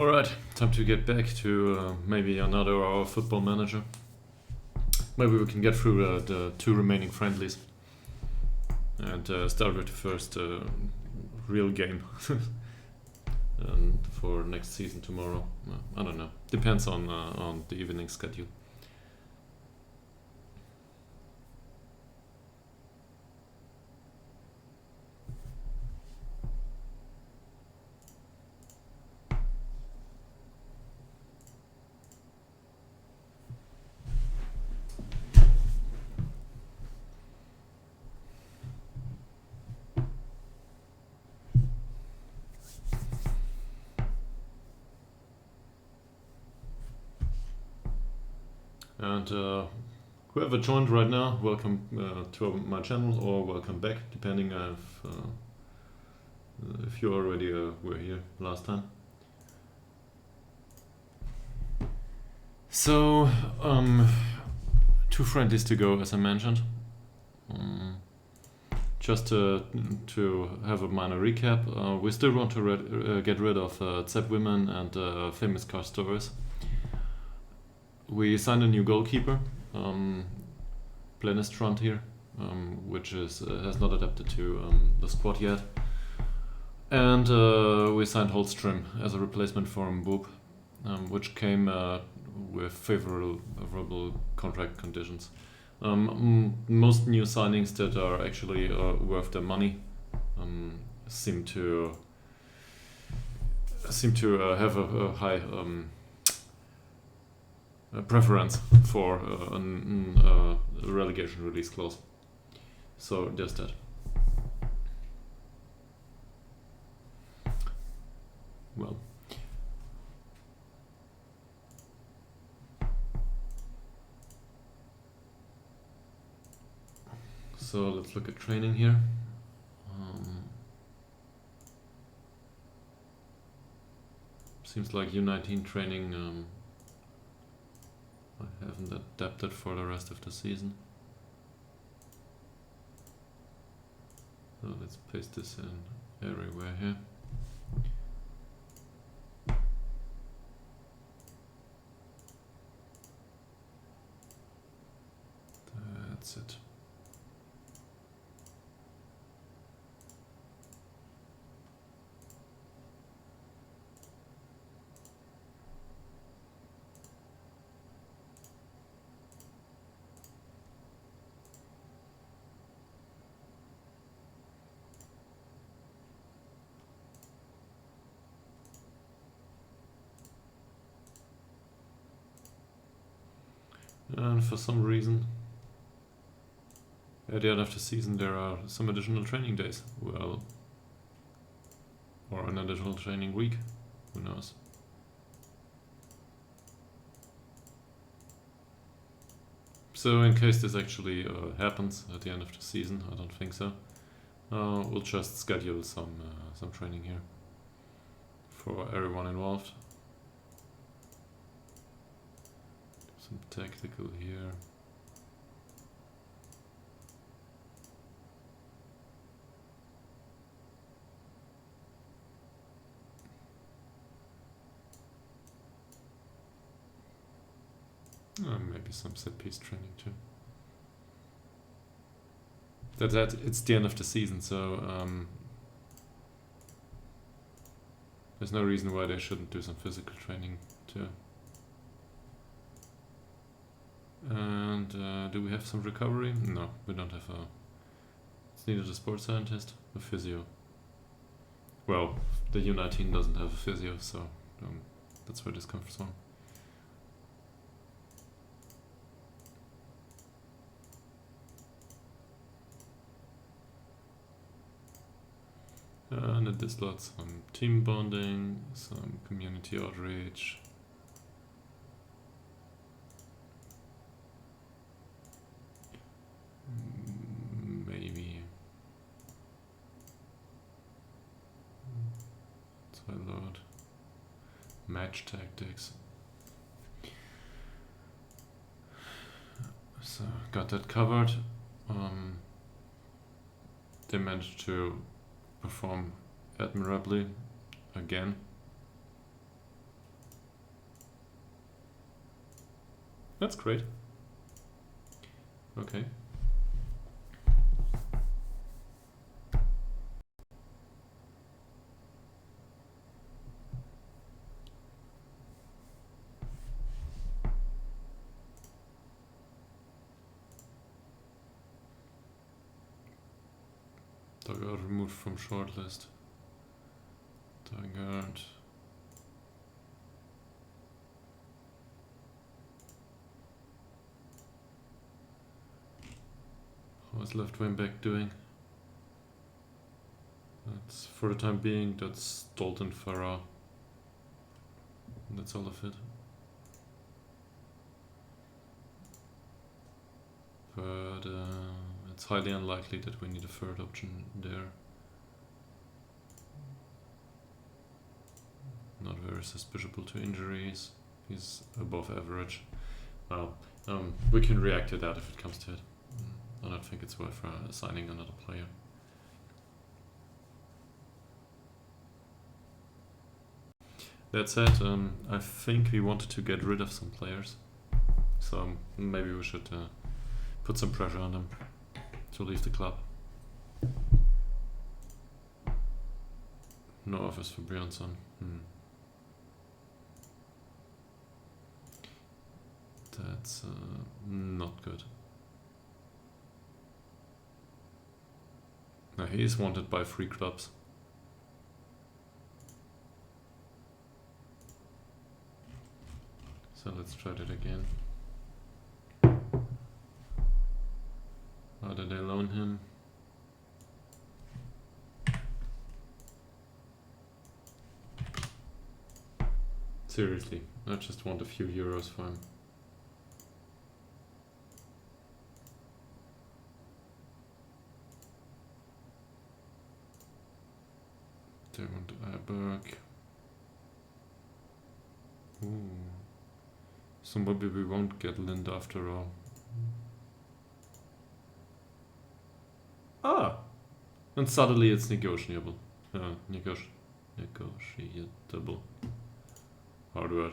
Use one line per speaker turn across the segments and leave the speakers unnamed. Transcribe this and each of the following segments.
Alright, time to get back to maybe another hour of Football Manager. Maybe we can get through the two remaining friendlies and start with the first real game for next season tomorrow. I don't know. Depends on the evening schedule. And whoever joined right now, welcome to my channel, or welcome back, depending if you already were here last time. So, two friendlies to go, as I mentioned. Just to have a minor recap, we still want to get rid of Zep Women and famous car stories. We signed a new goalkeeper, Plenistrand here, which has not adapted to the squad yet. And we signed Holstrom as a replacement for Mbub, which came with favorable contract conditions. Most new signings that are actually worth their money seem to have a high preference for a relegation release clause. So there's that. Well, so let's look at training here. Seems like U19 training I haven't adapted for the rest of the season. So let's paste this in everywhere here. That's it. And for some reason, at the end of the season, there are some additional training days. Well, or an additional training week. Who knows? So, in case this actually happens at the end of the season, I don't think so. We'll just schedule some training here for everyone involved. Some tactical here. Maybe some set piece training too. That it's the end of the season, so there's no reason why they shouldn't do some physical training too. And do we have some recovery? No, we don't have it's neither a sports scientist, a physio. Well, the U19 doesn't have a physio, so that's where this comes from. And it is lots some team bonding, some community outreach. Maybe. Let's load. Match tactics. So got that covered. They managed to perform admirably again. That's great. Okay. Dugard removed from shortlist. Dugard. How's left wing back doing? That's, for the time being, that's Dalton Farah. That's all of it. But it's highly unlikely that we need a third option there. Not very susceptible to injuries. He's above average. Well, we can react to that if it comes to it. I don't think it's worth signing another player. That said, I think we wanted to get rid of some players. So maybe we should put some pressure on them to leave the club. No offers for Björnsson. That's not good. Now he is wanted by 3 clubs. So let's try that again. How did they loan him? Seriously, I just want a few euros for him. They want Aberg. Ooh. So maybe we won't get Lind after all. Ah! And suddenly it's negotiable. Negotiable. Hard word.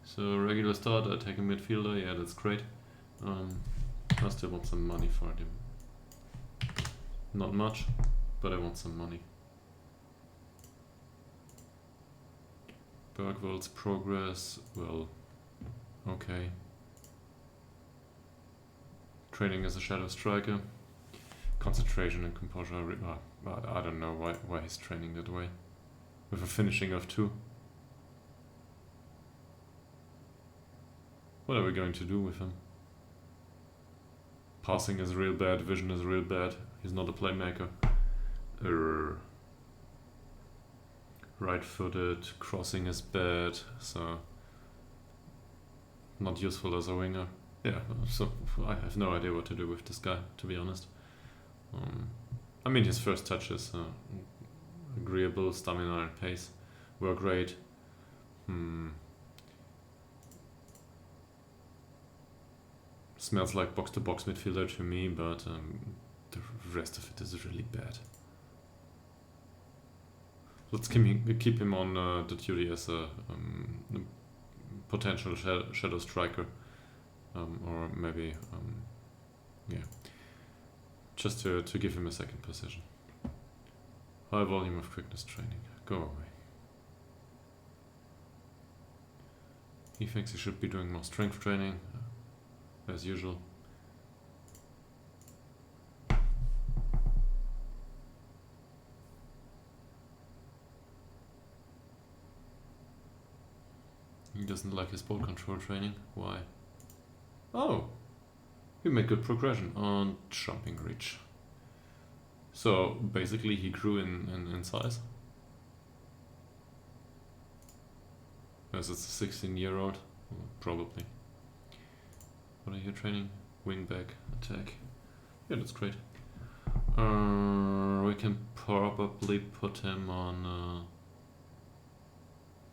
So regular start, attack a midfielder, yeah, that's great. I still want some money for him. Not much, but I want some money. Bergwald's progress, well, okay. Training as a shadow striker. Concentration and composure, I don't know why he's training that way. With a finishing of 2. What are we going to do with him? Passing is real bad, vision is real bad. He's not a playmaker. Right-footed, crossing is bad, so not useful as a winger. Yeah, so I have no idea what to do with this guy, to be honest. I mean, his first touches, agreeable, stamina and pace were great. Smells like box-to-box midfielder to me, but the rest of it is really bad. Let's keep him on the duty as a potential shadow striker, or maybe, yeah, just to give him a second position. High volume of quickness training. Go away. He thinks he should be doing more strength training, as usual. He doesn't like his ball control training. Why? Oh! He made good progression on jumping reach. So basically he grew in size. As it's a 16-year-old, probably. What are you training? Wing back, attack. Yeah, that's great. We can probably put him on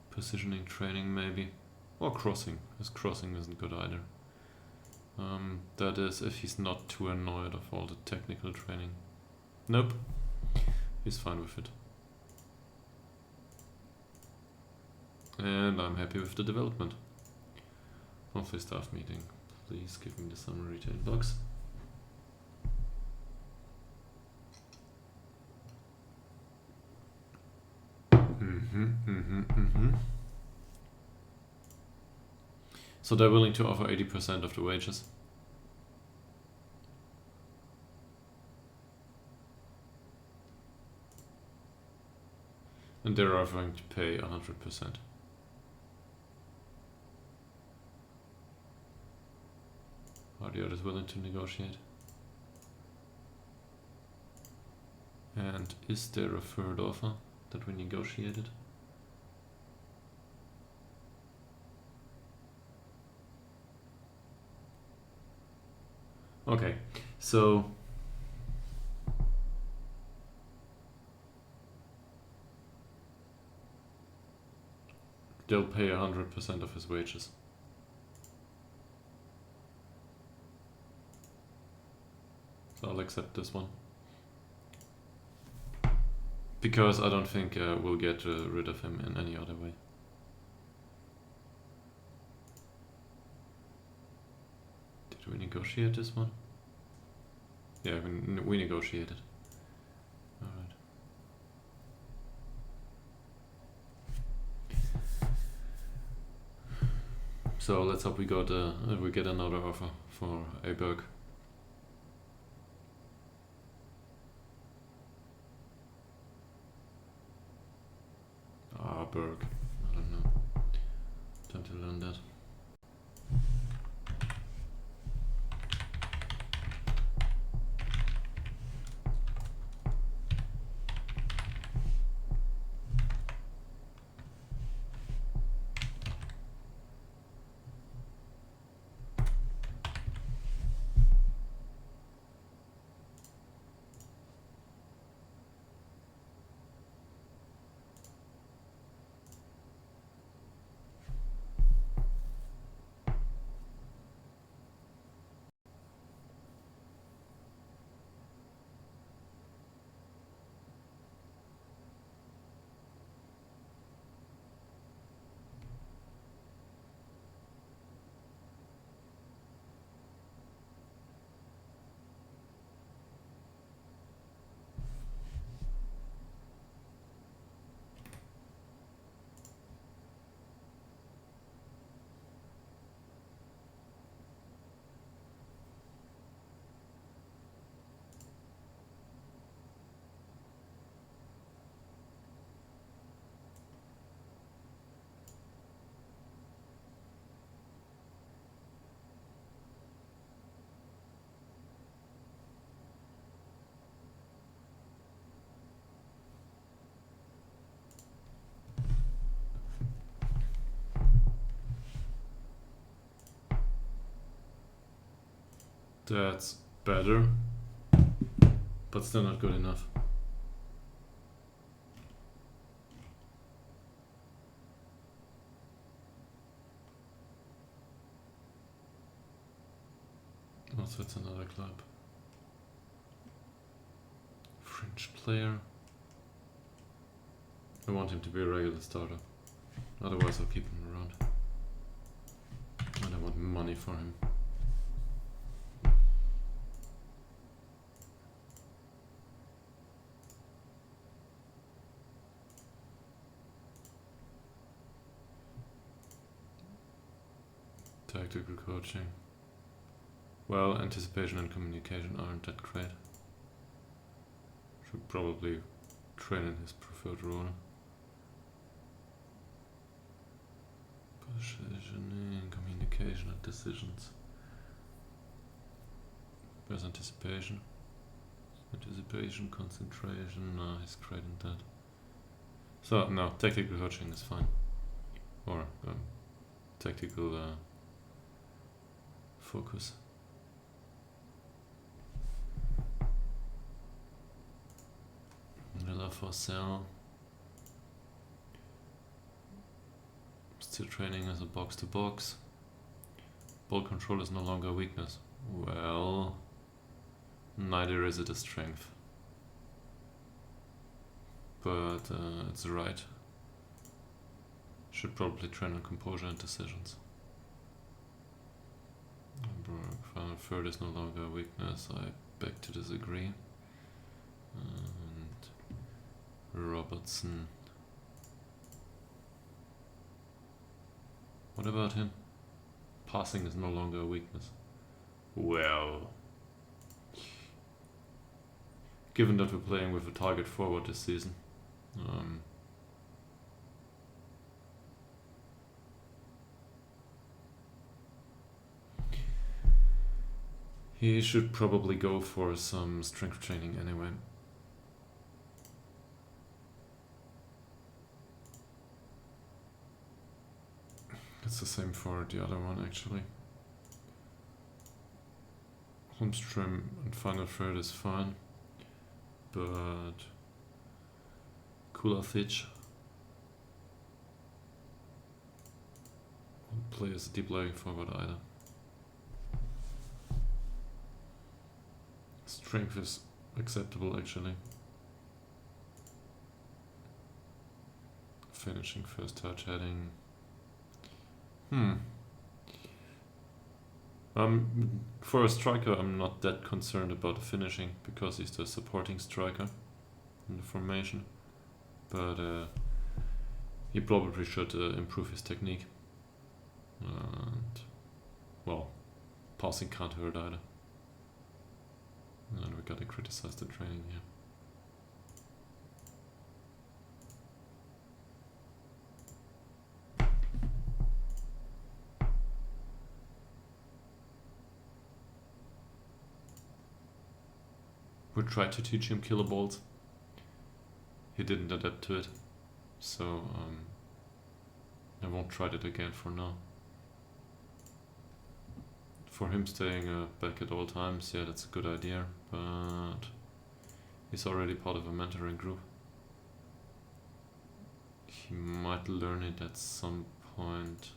positioning training maybe. Or crossing. His crossing isn't good either. That is if he's not too annoyed of all the technical training. Nope. He's fine with it. And I'm happy with the development. Monthly staff meeting. Please give me the summary to inbox. So they're willing to offer 80% of the wages. And they're offering to pay 100%. Are the others willing to negotiate? And is there a third offer that we negotiated? Okay, so they'll pay 100% of his wages. So I'll accept this one. Because I don't think we'll get rid of him in any other way. Did we negotiate this one? Yeah, we negotiated. Alright. So let's hope we get another offer for Aberg. Berg. I don't know. Time to learn that. That's better, but still not good enough. Also, it's another club. Fringe player. I want him to be a regular starter. Otherwise, I'll keep him around. And I want money for him. Tactical coaching. Well, anticipation and communication aren't that great. Should probably train in his preferred role. Positioning, communication and decisions. Where's anticipation? Anticipation, concentration, no, he's great in that. So, no, tactical coaching is fine. Or tactical focus. Miller for sale. Still training as a box to box. Ball control is no longer a weakness. Well, neither is it a strength. But it's right. Should probably train on composure and decisions. Final third is no longer a weakness. I beg to disagree. And Robertson. What about him? Passing is no longer a weakness. Well, given that we're playing with a target forward this season, he should probably go for some strength training anyway. It's the same for the other one actually. Holmstrom and final third is fine, but Kulasic won't play as a deep lying forward either. Strength is acceptable actually. Finishing first touch heading. For a striker, I'm not that concerned about the finishing because he's the supporting striker in the formation. But he probably should improve his technique. And, well, passing can't hurt either. And we gotta criticize the training here. We tried to teach him killer balls. He didn't adapt to it, so I won't try it again for now. For him staying back at all times, yeah, that's a good idea, but he's already part of a mentoring group. He might learn it at some point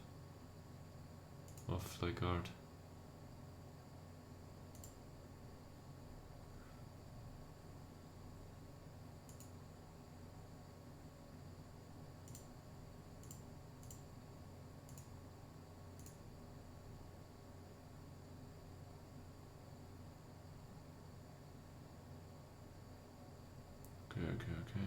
off the guard. Okay.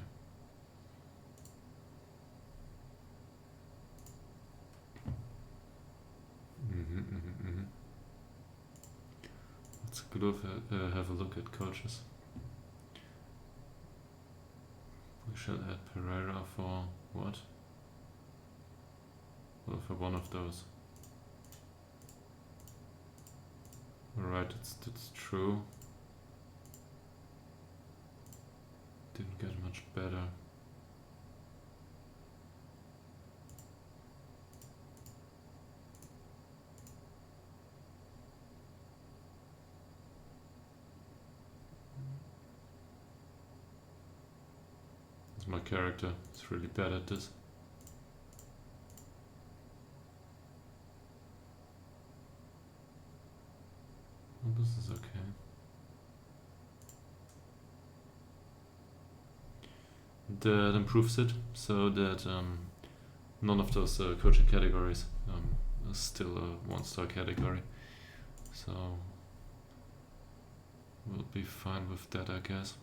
Let's have a look at coaches. We shall add Pereira for what? Well, for one of those. Alright, that's true. Didn't get much better. It's my character. It's really bad at this. Well, this is okay. That improves it, so that none of those coaching categories is still a 1-star category. So we'll be fine with that, I guess.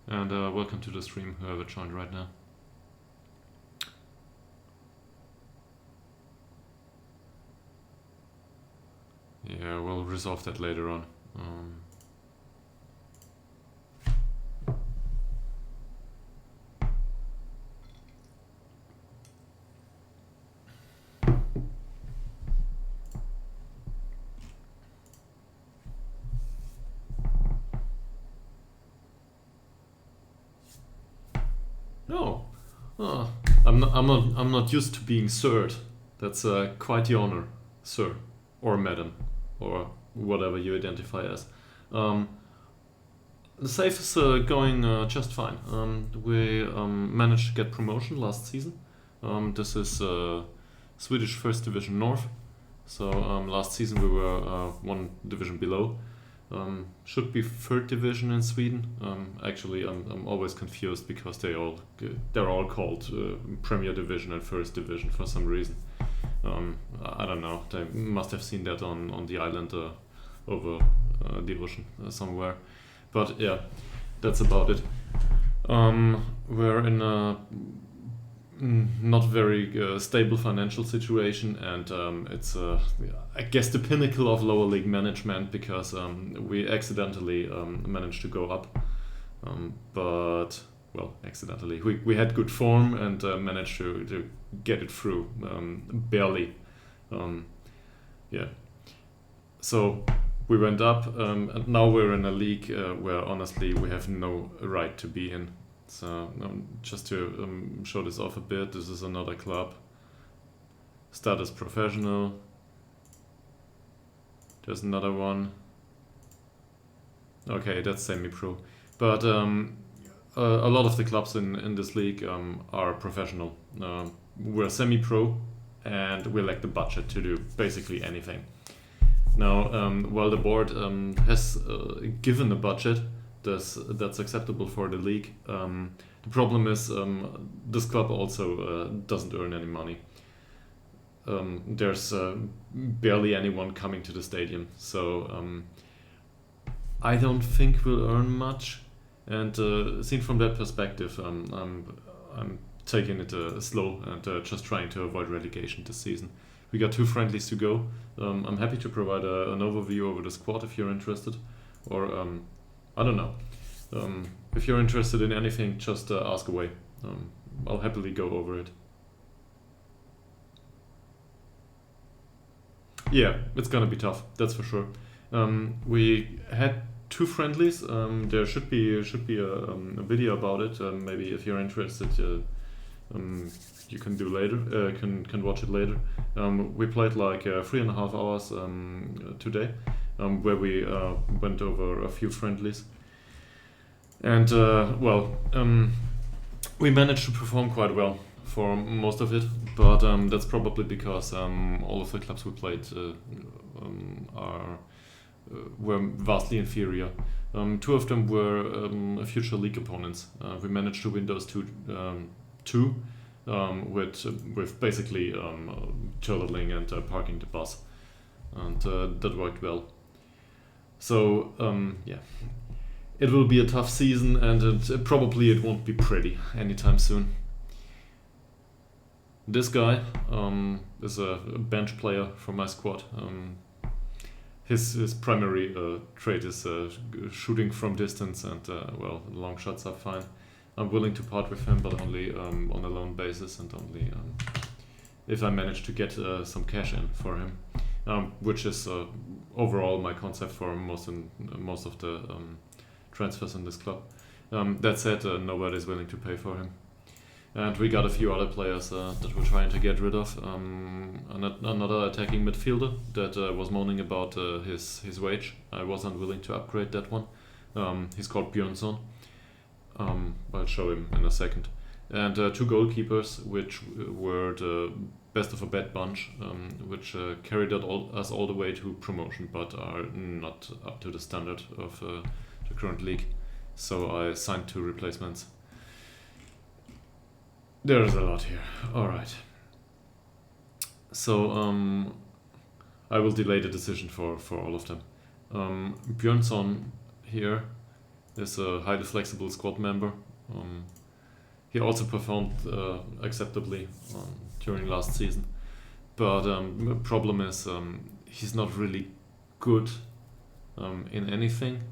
And welcome to the stream, whoever joined right now. Yeah, we'll resolve that later on. No, I'm not used to being third. That's quite the honor, sir, or madam, or whatever you identify as. The safe is going just fine. We managed to get promotion last season. This is Swedish First Division North. So last season we were one division below, Should be third division in Sweden. Actually, I'm always confused because they're all called Premier Division and First Division for some reason. I don't know. They must have seen that on the island over the ocean somewhere. But yeah, that's about it. We're in a not very stable financial situation, and it's I guess the pinnacle of lower league management because we accidentally managed to go up, but well, accidentally we had good form and managed to get it through barely, yeah. So we went up, and now we're in a league where honestly we have no right to be in. So just to show this off a bit, this is another club. Status professional. There's another one. Okay, that's semi-pro. But a lot of the clubs in this league are professional. We're semi-pro and we lack the budget to do basically anything. Now, while the board has given a budget that's acceptable for the league, the problem is this club also doesn't earn any money. There's barely anyone coming to the stadium, so I don't think we'll earn much. And seen from that perspective, I'm taking it slow and just trying to avoid relegation this season. We got 2 friendlies to go. I'm happy to provide an overview over the squad if you're interested, or I don't know. If you're interested in anything, just ask away. I'll happily go over it. Yeah, it's gonna be tough, that's for sure. We had 2 friendlies. There should be a video about it. Maybe if you're interested, you can do later. Can watch it later. We played like 3.5 hours today, where we went over a few friendlies, and we managed to perform quite well for most of it. But that's probably because all of the clubs we played were vastly inferior. 2 of them were future league opponents. We managed to win those two with basically turtling and parking the bus, and that worked well. So yeah, it will be a tough season, and it probably won't be pretty anytime soon. This guy is a bench player from my squad. His primary trait is shooting from distance, and long shots are fine. I'm willing to part with him, but only on a loan basis, and only if I manage to get some cash in for him, which is overall my concept for most of the transfers in this club. That said, nobody's willing to pay for him. And we got a few other players that we're trying to get rid of. Another attacking midfielder that was moaning about his wage. I was unwilling to upgrade that one. He's called Björnsson. I'll show him in a second. And 2 goalkeepers, which were the best of a bad bunch, which carried us all the way to promotion, but are not up to the standard of the current league. So I signed 2 replacements. There's a lot here. Alright. So I will delay the decision for all of them. Björnsson here is a highly flexible squad member. He also performed acceptably during last season. But the problem is he's not really good in anything.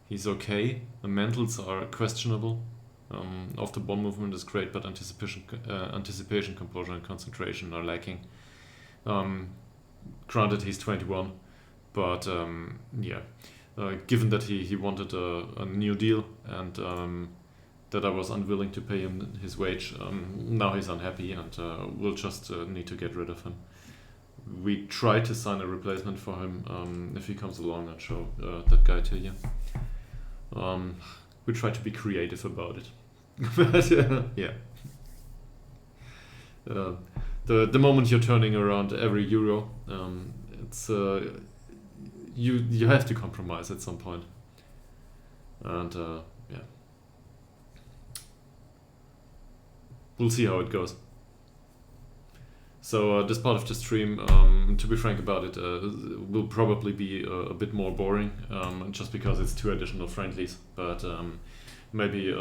He's okay. The mentals are questionable. Off the ball movement is great, but anticipation, composure, and concentration are lacking. Granted, he's 21, but given that he wanted a new deal and that I was unwilling to pay him his wage, now he's unhappy, and we'll just need to get rid of him. We try to sign a replacement for him if he comes along. I'll show that guy to you. We try to be creative about it. But yeah, the moment you're turning around every euro, it's you have to compromise at some point, and yeah, we'll see how it goes. So this part of the stream, to be frank about it, will probably be a bit more boring, just because it's 2 additional friendlies. But maybe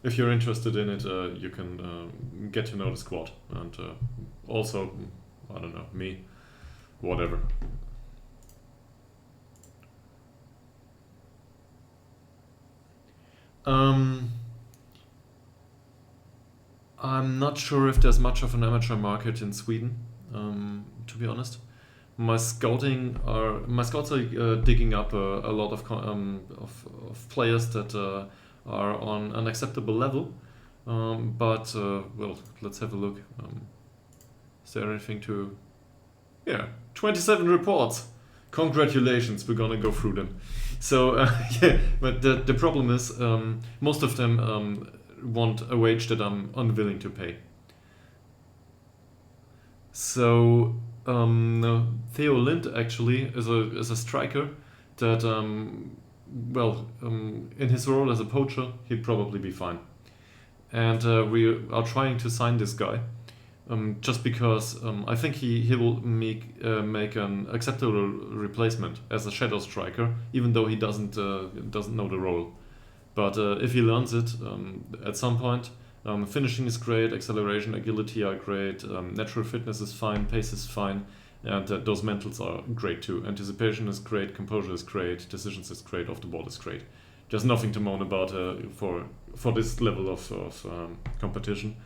if you're interested in it, you can get to know the squad, and also, I don't know, me, whatever. I'm not sure if there's much of an amateur market in Sweden, to be honest. My scouts are digging up a lot of players that are on an acceptable level. But well, let's have a look. Is there anything to? Yeah, 27 reports. Congratulations, we're gonna go through them. So yeah, but the problem is most of them want a wage that I'm unwilling to pay. So Theo Lind actually is a striker that well, in his role as a poacher he'd probably be fine, and we are trying to sign this guy. Just because I think he will make an acceptable replacement as a shadow striker, even though he doesn't know the role. But if he learns it at some point, finishing is great, acceleration, agility are great, natural fitness is fine, pace is fine, and those mentals are great too. Anticipation is great, composure is great, decisions is great, off the ball is great. There's nothing to moan about for this level of competition.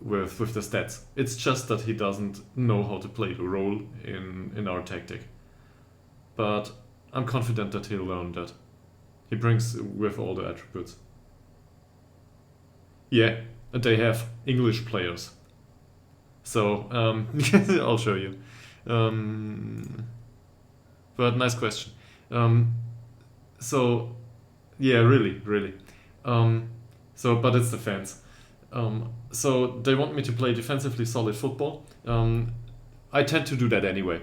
With the stats, it's just that he doesn't know how to play the role in our tactic. But I'm confident that he'll learn that. He brings with all the attributes. Yeah, they have English players. So I'll show you. But nice question. So yeah, really. So but it's the fans. So they want me to play defensively solid football. I tend to do that anyway.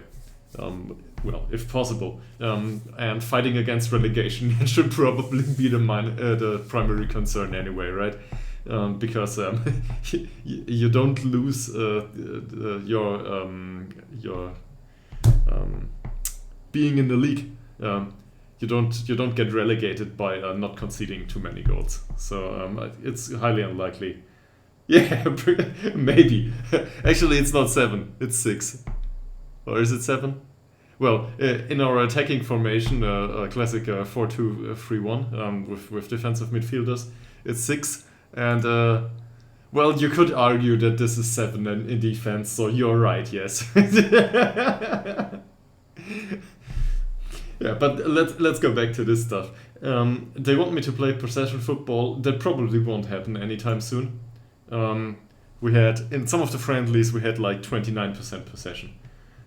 Well, if possible. And fighting against relegation should probably be the primary concern anyway, right? Because you don't lose your being in the league. You don't get relegated by not conceding too many goals. So it's highly unlikely. Yeah, maybe. Actually, it's not 7. It's 6. Or is it 7? Well, in our attacking formation, a classic 4-2-3-1 with defensive midfielders, it's 6. And well, you could argue that this is 7 in defense. So you're right. Yes. Yeah, but let's go back to this stuff. They want me to play possession football. That probably won't happen anytime soon. We had in some of the friendlies we had like 29% possession.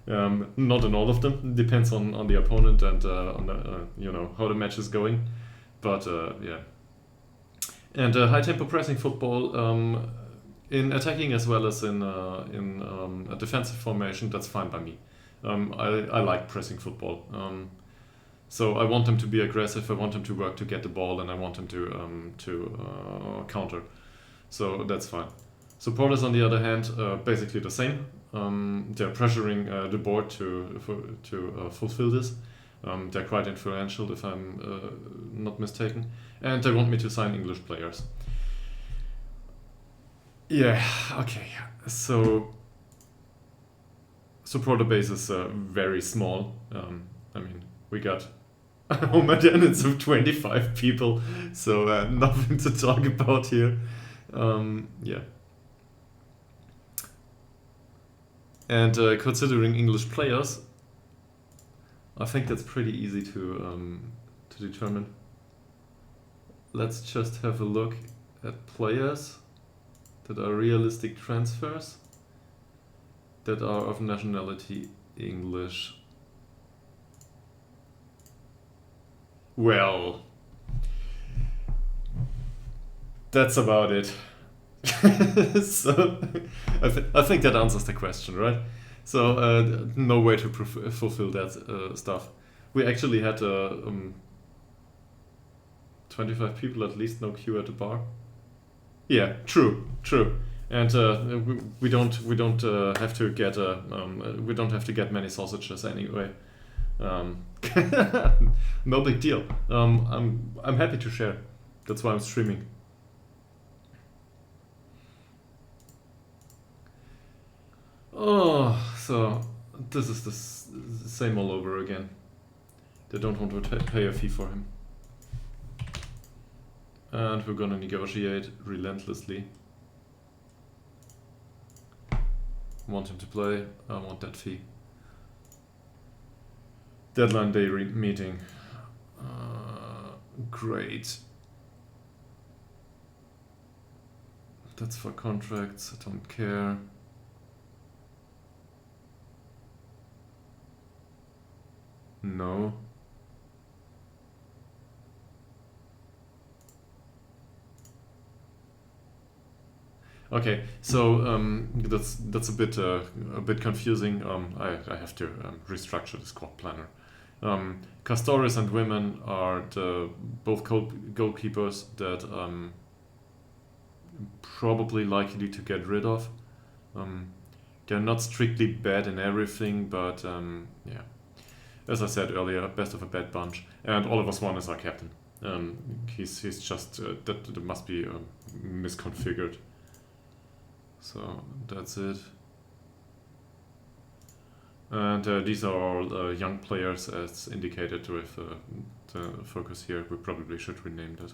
Not in all of them. Depends on the opponent and on the, how the match is going. But yeah. And high tempo pressing football in attacking as well as in a defensive formation, that's fine by me. I like pressing football. So I want them to be aggressive. I want them to work to get the ball, and I want them to counter. So that's fine. Supporters, on the other hand, basically the same. They're pressuring the board to fulfill this. They're quite influential, if I'm not mistaken, and they want me to sign English players. Yeah. Okay. So supporter base is very small. I mean, we got home attendance of 25 people, so nothing to talk about here. Yeah. And considering English players, I think that's pretty easy to determine. Let's just have a look at players that are realistic transfers that are of nationality English. Well, that's about it. So I think that answers the question, right? So no way to fulfill that stuff. We actually had 25 people at least, no queue at the bar. Yeah, true. And we don't have to get we don't have to get many sausages anyway. No big deal. I'm happy to share. That's why I'm streaming. Oh, so this is the same all over again. They don't want to pay a fee for him. And we're gonna negotiate relentlessly. Want him to play, I want that fee. Deadline day meeting. Great. That's for contracts, I don't care. No. Okay, so that's a bit confusing. I have to restructure the squad planner. Castores and Women are the both goalkeepers that probably likely to get rid of. They're not strictly bad in everything, but yeah, as I said earlier, best of a bad bunch. And Oliver Swan is our captain. He's just that must be misconfigured. So that's it. And these are all young players as indicated with the focus here. We probably should rename that.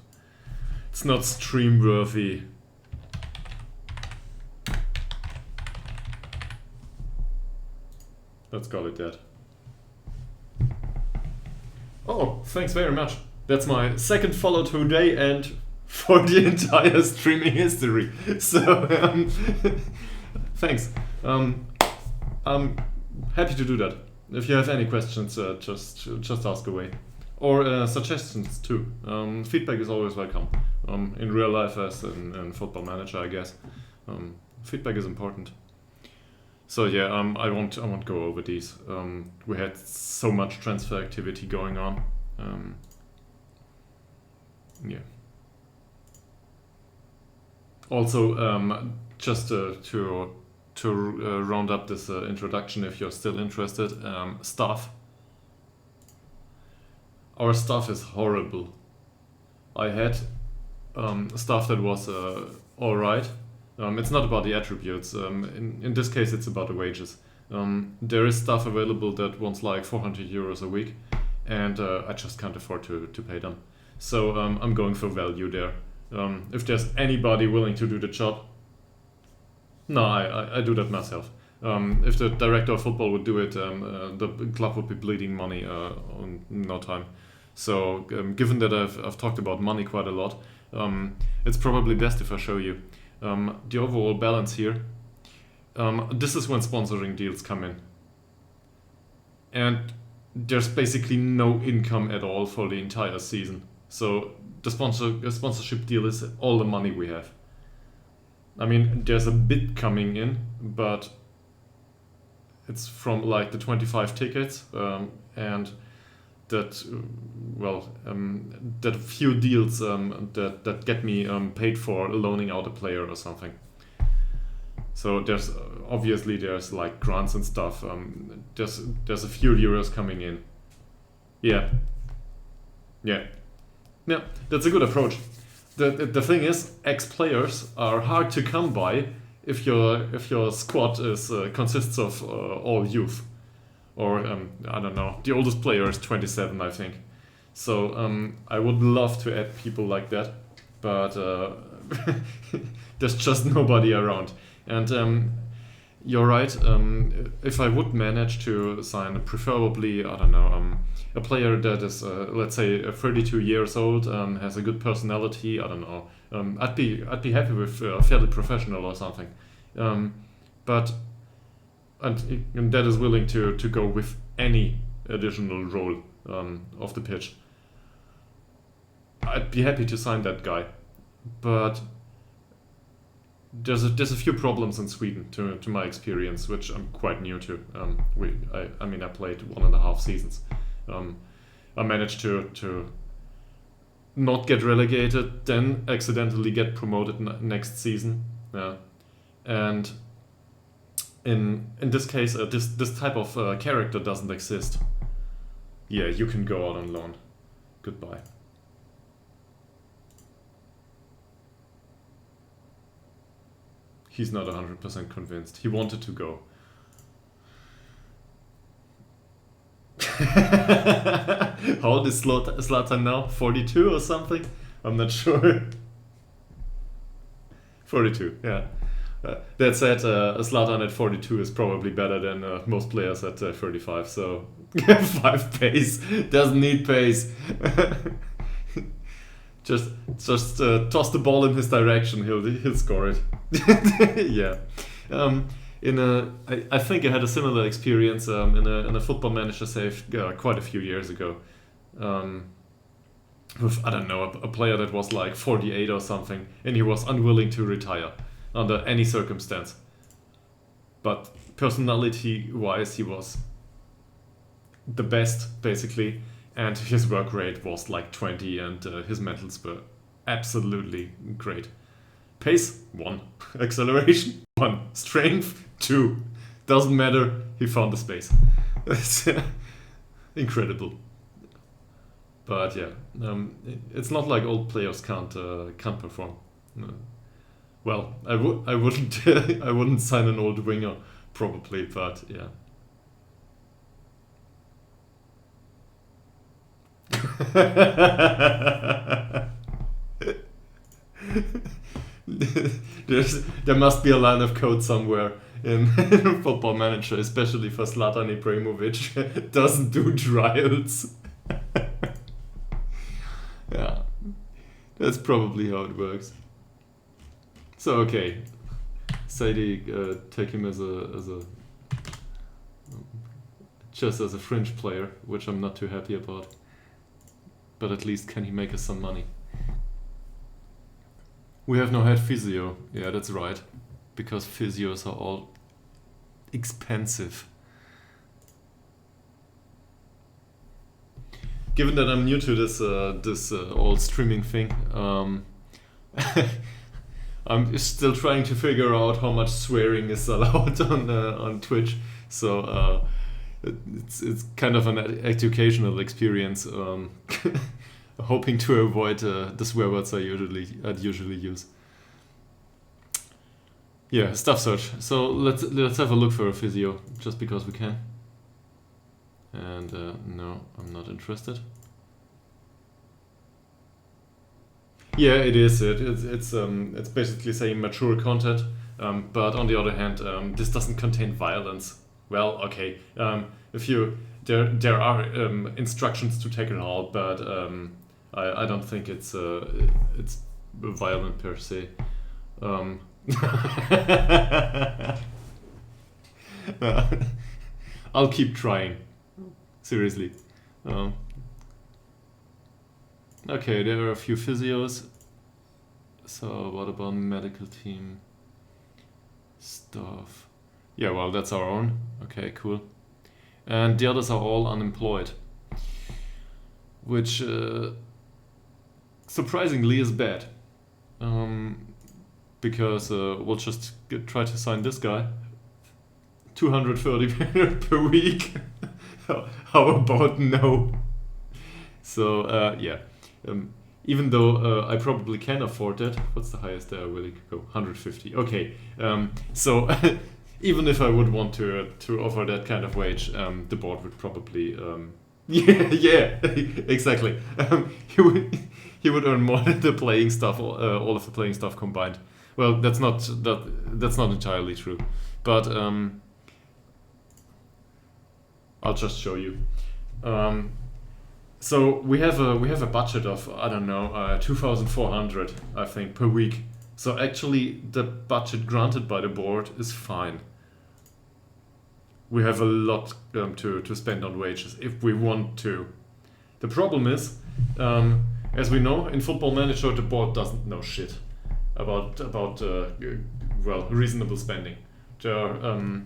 It's not stream worthy. Let's call it that. Oh, thanks very much. That's my second follow today and for the entire streaming history. So thanks. I'm happy to do that. If you have any questions, just ask away, or suggestions too. Feedback is always welcome. In real life as in Football Manager, I guess. Feedback is important. So yeah, I won't go over these. We had so much transfer activity going on. Yeah. Also, just to round up this introduction, if you're still interested, staff. Our staff is horrible. I had staff that was all right. It's not about the attributes. In this case, it's about the wages. There is staff available that wants like 400 euros a week, and I just can't afford to pay them. So I'm going for value there. If there's anybody willing to do the job, no, I do that myself. If the director of football would do it, the club would be bleeding money in no time. So given that I've talked about money quite a lot, it's probably best if I show you the overall balance here. This is when sponsoring deals come in. And there's basically no income at all for the entire season. So the sponsorship deal is all the money we have. I mean, there's a bit coming in, but it's from like the 25 tickets and that, well, that few deals that get me paid for loaning out a player or something. So there's obviously there's like grants and stuff. There's a few euros coming in. Yeah, that's a good approach. The thing is, ex-players are hard to come by if your squad is consists of all youth, or I don't know. The oldest player is 27, I think. So I would love to add people like that, but there's just nobody around. And you're right. If I would manage to sign, preferably, I don't know, a player that is, let's say, 32 years old, has a good personality, I don't know. I'd be happy with fairly professional or something. But and that is willing to go with any additional role of the pitch. I'd be happy to sign that guy, but there's a few problems in Sweden to my experience, which I'm quite new to. I played 1.5 seasons. I managed to not get relegated, then accidentally get promoted next season. And in this case, this type of character doesn't exist. Yeah, you can go out on loan. Goodbye. He's not 100% convinced. He wanted to go. How old is Zlatan now? 42 or something? I'm not sure. 42, yeah. That said, Zlatan at 42 is probably better than most players at 35, so 5 pace. Doesn't need pace. Just toss the ball in his direction, he'll score it. Yeah. I think I had a similar experience in a Football Manager save quite a few years ago. With, I don't know, a player that was like 48 or something, and he was unwilling to retire under any circumstance. But personality-wise, he was the best, basically, and his work rate was like 20, and his mentals were absolutely great. Pace, 1. Acceleration, 1. Strength, 2. Doesn't matter, he found the space. It's incredible. But yeah, it's not like old players can't perform. Well, I wouldn't I wouldn't sign an old winger probably, but yeah. There must be a line of code somewhere in Football Manager, especially for Zlatan Ibrahimovic. Doesn't do trials. Yeah, that's probably how it works. So okay, Sadie, take him as a just as a fringe player, which I'm not too happy about. But at least can he make us some money? We have no head physio. Yeah, that's right, because physios are all expensive. Given that I'm new to this whole streaming thing, I'm still trying to figure out how much swearing is allowed on Twitch. So it's kind of an educational experience. Hoping to avoid the swear words I'd usually use. Yeah, staff search. So let's have a look for a physio, just because we can. And no, I'm not interested. Yeah, it is. It's basically saying mature content, but on the other hand, this doesn't contain violence. Well, okay. There are instructions to take it out, but I don't think it's violent per se. I'll keep trying. Seriously. Okay, there are a few physios. So what about medical team stuff? Yeah, well, that's our own. Okay, cool. And the others are all unemployed, which surprisingly is bad. Because we'll just try to sign this guy. 230 per week. How about no? So yeah, even though I probably can afford that, what's the highest they're willing to go? 150. Okay, so even if I would want to offer that kind of wage, the board would probably yeah, exactly. He would earn more than the playing stuff, all of the playing stuff combined. Well, that's not entirely true, but I'll just show you. So we have a budget of, I don't know, 2,400 I think per week. So actually the budget granted by the board is fine. We have a lot to spend on wages if we want to. The problem is, as we know, in Football Manager the board doesn't know shit about well, reasonable spending. I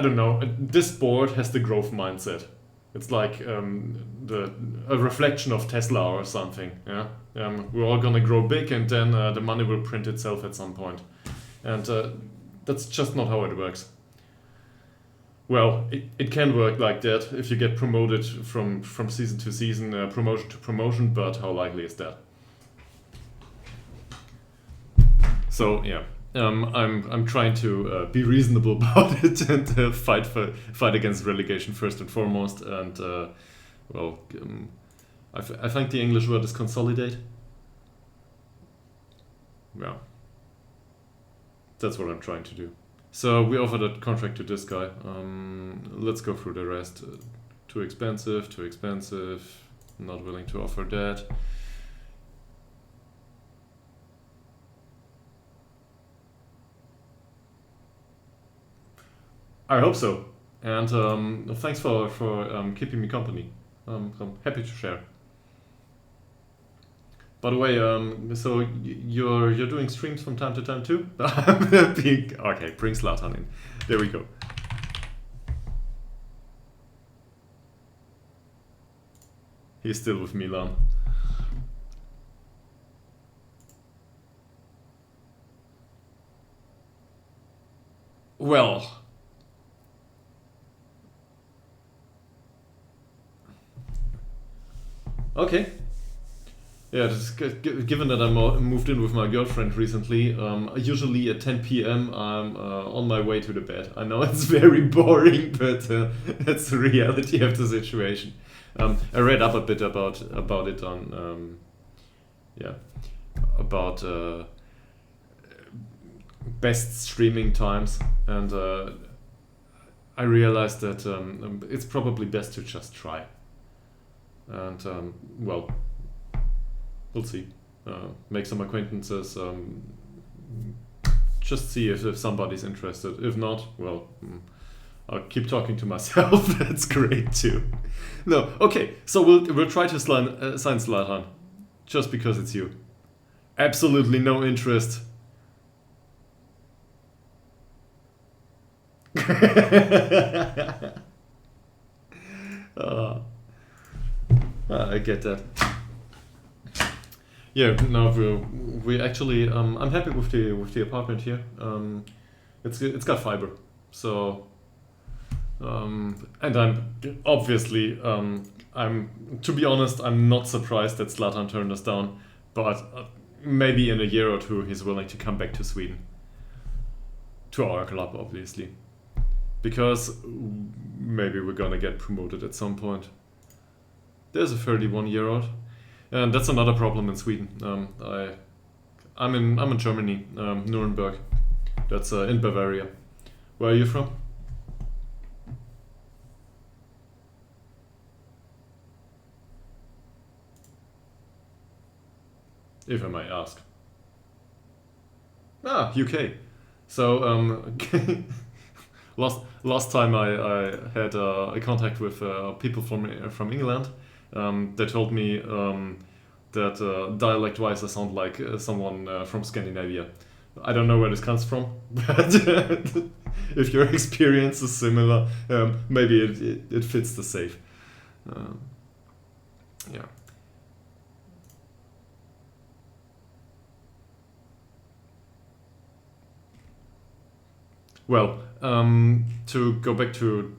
don't know. This board has the growth mindset. It's like a reflection of Tesla or something. Yeah, we're all gonna grow big, and then the money will print itself at some point, and that's just not how it works. Well, it can work like that if you get promoted from season to season, promotion to promotion, but how likely is that? So yeah, I'm trying to be reasonable about it and fight against relegation first and foremost. And well, I think the English word is consolidate. Yeah, that's what I'm trying to do. So we offered a contract to this guy. Let's go through the rest. Too expensive. Not willing to offer that. I hope so. And thanks for keeping me company. I'm happy to share. By the way, so you're doing streams from time to time too? Okay, bring Zlatan in. There we go. He's still with Milan. Well, okay. Yeah, given that I moved in with my girlfriend recently, usually at 10 p.m. I'm on my way to the bed. I know it's very boring, but that's the reality of the situation. I read up a bit about it on about best streaming times, and I realized that it's probably best to just try. And well, we'll see. Make some acquaintances. Just see if somebody's interested. If not, well, I'll keep talking to myself. That's great too. No, okay. So we'll try to sign Zlatan, just because it's you. Absolutely no interest. I get that. Yeah, no, we actually I'm happy with the apartment here. It's got fiber, so and I'm obviously I'm to be honest, I'm not surprised that Zlatan turned us down, but maybe in a year or two he's willing to come back to Sweden, to our club, obviously, because maybe we're gonna get promoted at some point. There's a 31-year-old. And that's another problem in Sweden. I'm in Germany, Nuremberg. That's in Bavaria. Where are you from? If I may ask. Ah, UK. So last time I had a contact with people from England. They told me that dialect-wise I sound like someone from Scandinavia. I don't know where this comes from, but if your experience is similar, maybe it fits the safe. Yeah. Well, to go back to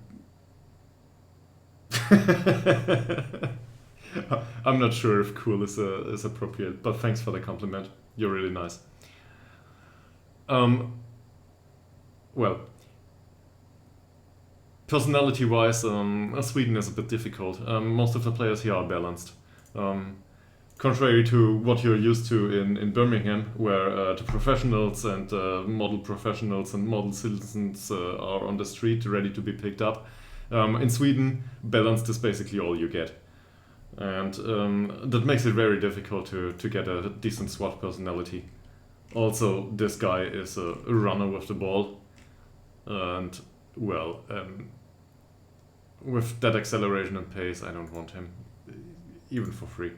I'm not sure if cool is appropriate, but thanks for the compliment. You're really nice. Well, personality-wise, Sweden is a bit difficult. Most of the players here are balanced. Contrary to what you're used to in Birmingham, where the professionals and model professionals and model citizens are on the street ready to be picked up. In Sweden, balanced is basically all you get. And that makes it very difficult to get a decent SWAT personality. Also, this guy is a runner with the ball. And, well, with that acceleration and pace, I don't want him, even for free.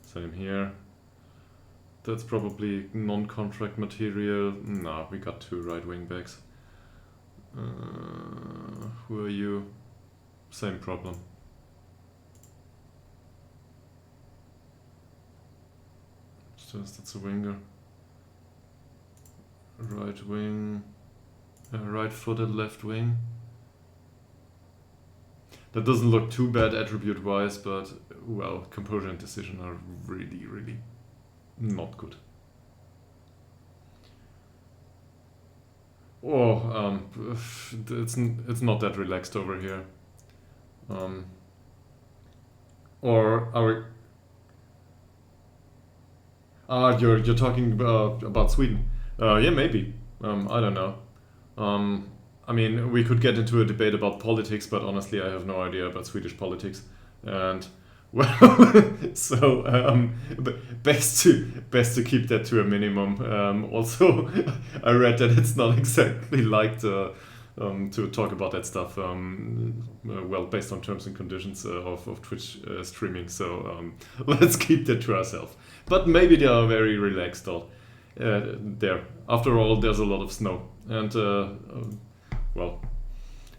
Send him here. That's probably non-contract material. No, we got 2 right wing backs. Who are you? Same problem. That's a winger. Right wing. Right-footed left wing. That doesn't look too bad attribute-wise, but, well, composure and decision are really, really not good. Oh, it's not that relaxed over here. Or are we... you're talking about Sweden. Yeah, maybe. I don't know. I mean, we could get into a debate about politics, but honestly, I have no idea about Swedish politics. And well, so best to keep that to a minimum. Also, I read that it's not exactly liked to talk about that stuff. Well, based on terms and conditions of Twitch streaming. So let's keep that to ourselves. But maybe they are very relaxed there. After all, there's a lot of snow, and well,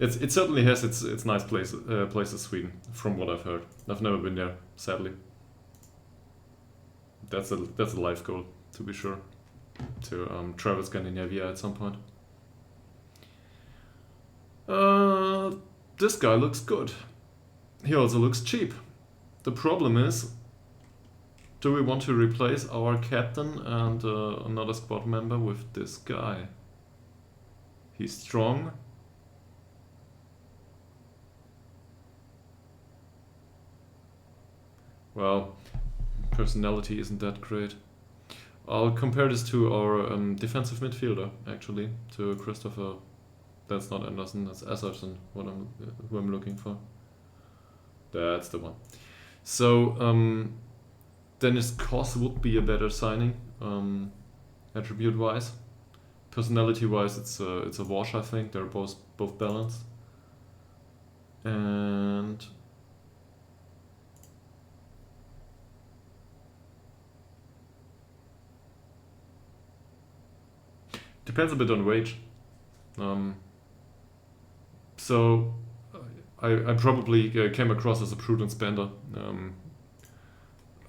it certainly has its nice places, Sweden, from what I've heard. I've never been there, sadly. That's a life goal, to be sure, to travel Scandinavia at some point. This guy looks good. He also looks cheap. The problem is, do we want to replace our captain and another squad member with this guy? He's strong. Well, personality isn't that great. I'll compare this to our defensive midfielder, actually, to Christopher. That's not Anderson, that's Esserson, who I'm looking for. That's the one. So, Dennis Koss would be a better signing, attribute-wise. Personality-wise, it's a wash, I think. They're both balanced. And depends a bit on wage. So I probably came across as a prudent spender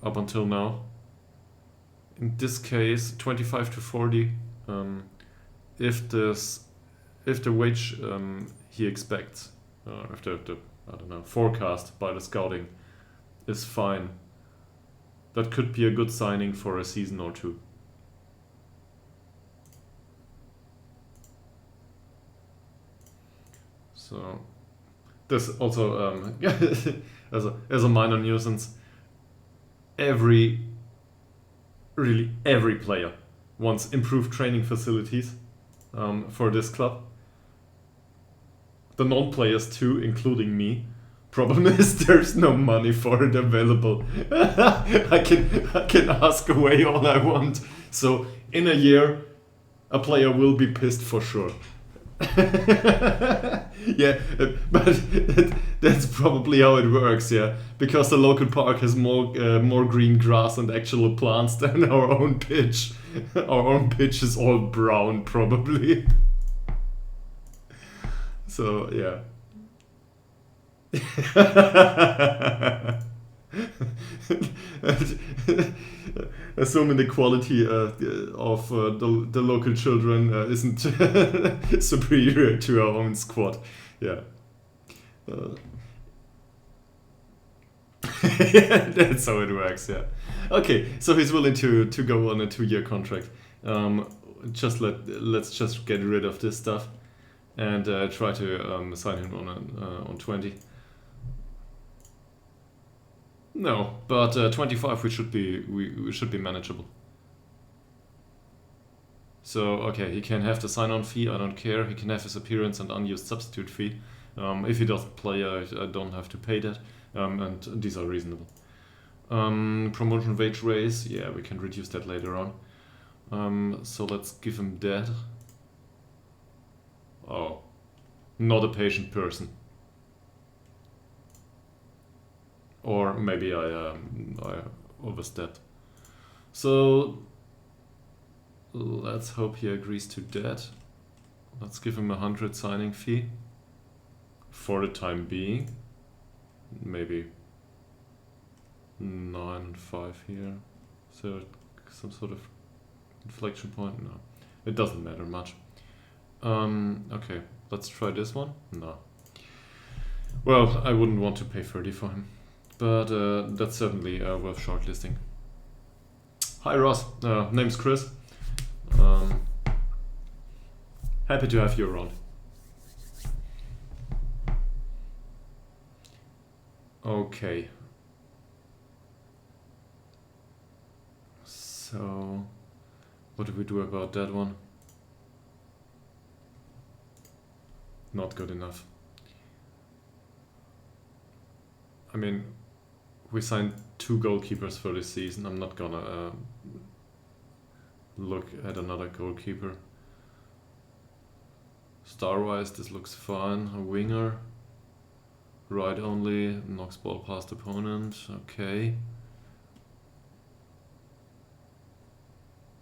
up until now. In this case, 25 to 40. If the wage he expects, if the I don't know, forecast by the scouting is fine, that could be a good signing for a season or two. So this also as a minor nuisance. Really every player wants improved training facilities for this club. The non-players too, including me. Problem is there's no money for it available. I can ask away all I want. So in a year, a player will be pissed for sure. Yeah, but that's probably how it works, yeah. Because the local park has more green grass and actual plants than our own pitch. Our own pitch is all brown, probably. So, yeah. Assuming the quality of the local children isn't superior to our own squad. Yeah. That's how it works, yeah. Okay, so he's willing to go on a 2-year contract. Let's just get rid of this stuff and try to sign him on 20. No, but 25 we should be manageable. So okay, he can have the sign-on fee. I don't care. He can have his appearance and unused substitute fee. If he doesn't play, I don't have to pay that, and these are reasonable. Promotion wage raise, yeah, we can reduce that later on. So let's give him that. Oh, not a patient person. Or maybe I overstepped. So let's hope he agrees to that. Let's give him 100 signing fee for the time being. Maybe 9 and 5 here. So some sort of inflection point? No, it doesn't matter much. Okay, let's try this one. No. Well, I wouldn't want to pay 30 for him, but that's certainly worth shortlisting. Hi Ross, name's Chris. Happy to have you around. Okay. So, what do we do about that one? Not good enough. I mean, we signed 2 goalkeepers for this season. I'm not gonna look at another goalkeeper. Star-wise, this looks fine. A winger. Right only. Knocks ball past opponent. Okay.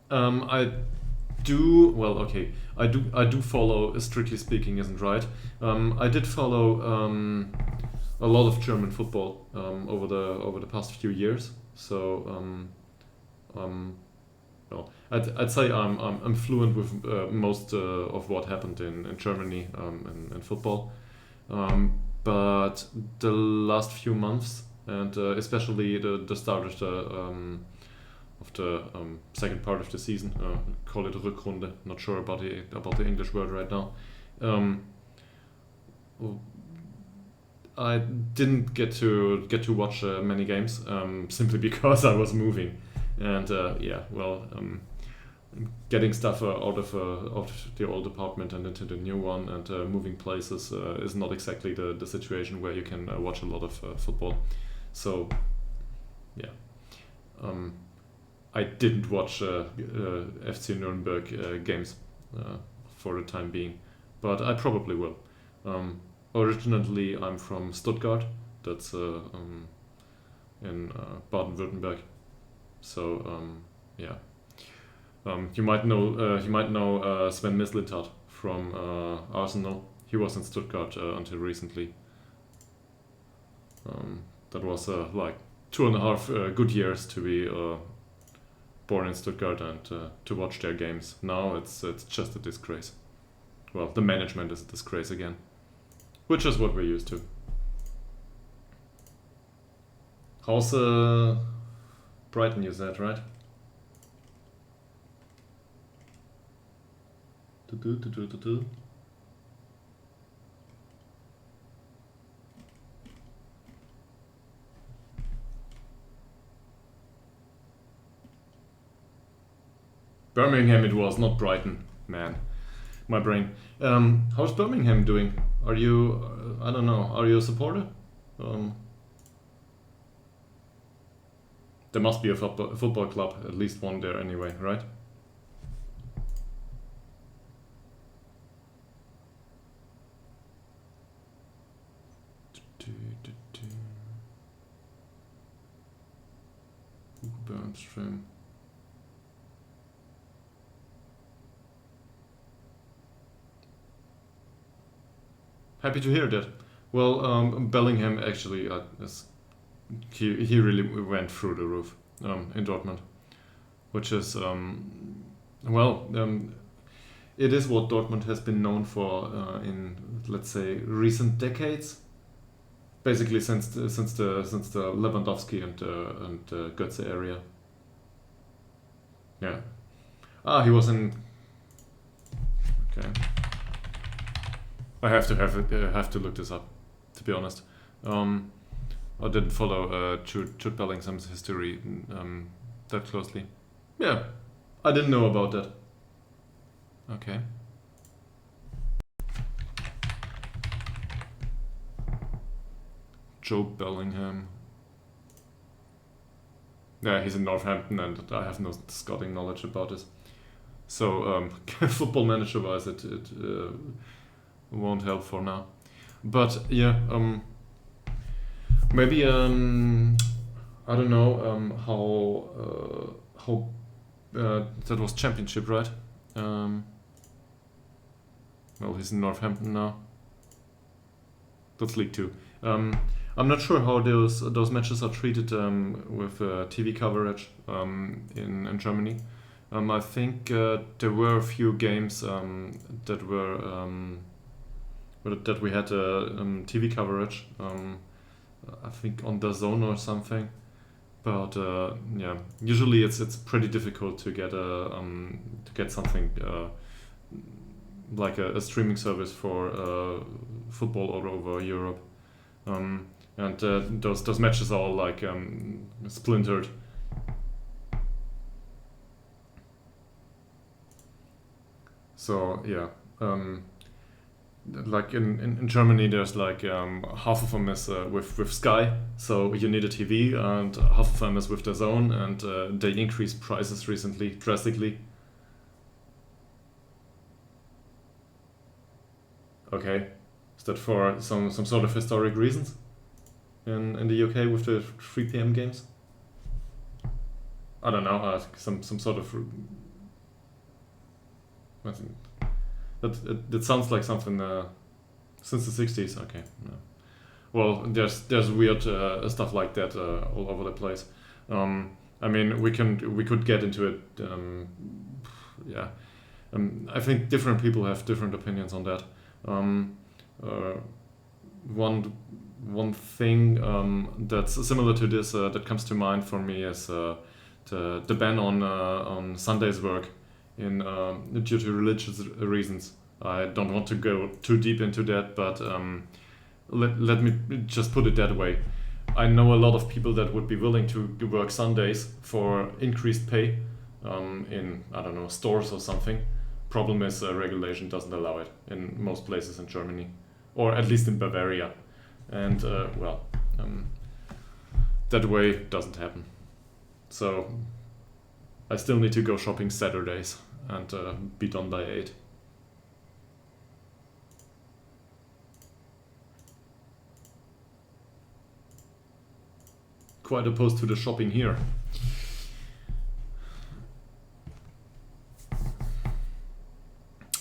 I do follow, strictly speaking isn't right. I did follow a lot of German football over the past few years. So well, I'd say I'm fluent with most of what happened in Germany in football. But the last few months and especially the start of the second part of the season, call it Rückrunde. Not sure about the English word right now. I didn't get to watch many games simply because I was moving, and getting stuff out of the old apartment and into the new one, and moving places is not exactly the situation where you can watch a lot of football. So yeah. I didn't watch FC Nuremberg games for the time being, but I probably will. Originally, I'm from Stuttgart. That's in Baden-Württemberg. So yeah, you might know Sven Mislintat from Arsenal. He was in Stuttgart until recently. That was like 2.5 good years to be born in Stuttgart and to watch their games. Now it's just a disgrace. Well, the management is a disgrace again, which is what we're used to. How's Brighton, you said, right? Birmingham it was, not Brighton. Man, my brain. How's Birmingham doing? Are you, I don't know, are you a supporter? There must be a football club, at least one there anyway, right? Burnstream. Happy to hear that. Well, Bellingham actually he really went through the roof in Dortmund, which is it is what Dortmund has been known for in, let's say, recent decades. Basically, since the Lewandowski and Götze area. Yeah. He was in. Okay. I have to look this up, to be honest. I didn't follow Jude Bellingham's history that closely. Yeah, I didn't know about that. Okay. Joe Bellingham. Yeah, he's in Northampton, and I have no scouting knowledge about this. So, football manager-wise, it won't help for now. But yeah, maybe I don't know how That was Championship, right? Well, he's in Northampton now. That's League Two. I'm not sure how those matches are treated with TV coverage in Germany. I think there were a few games that we had TV coverage. I think on the Zone or something. But yeah, usually it's pretty difficult to get something like a streaming service for football all over Europe. And those matches are all like splintered. So yeah, like in Germany, there's like half of them is with Sky, so you need a TV, and half of them is with the Zone, and they increased prices recently drastically. Okay, is that for some sort of historic reasons in the UK with the 3 p.m. games? I don't know, some sort of. I think that sounds like something since the 60s. Okay, no. Well, there's weird stuff like that all over the place. I mean, we could get into it. Yeah, I think different people have different opinions on that. One thing that's similar to this that comes to mind for me is the ban on Sunday's work due to religious reasons. I don't want to go too deep into that, but let me just put it that way. I know a lot of people that would be willing to work Sundays for increased pay in, I don't know, stores or something. Problem is regulation doesn't allow it in most places in Germany, or at least in Bavaria. And well, that way doesn't happen. So I still need to go shopping Saturdays and be done by 8. Quite opposed to the shopping here.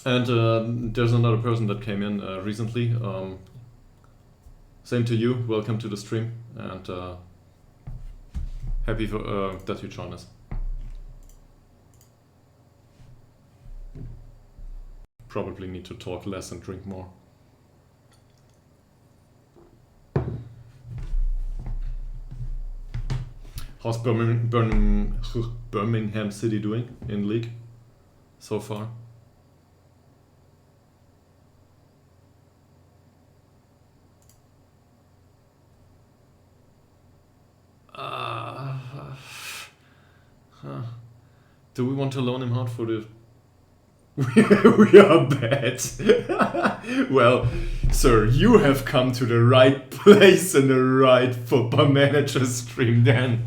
And there's another person that came in recently. Same to you. Welcome to the stream, and happy that you join us. Probably need to talk less and drink more. How's Birmingham City doing in league so far? Do we want to loan him out for the... We are bad. Well, sir, you have come to the right place in the right Football Manager stream then.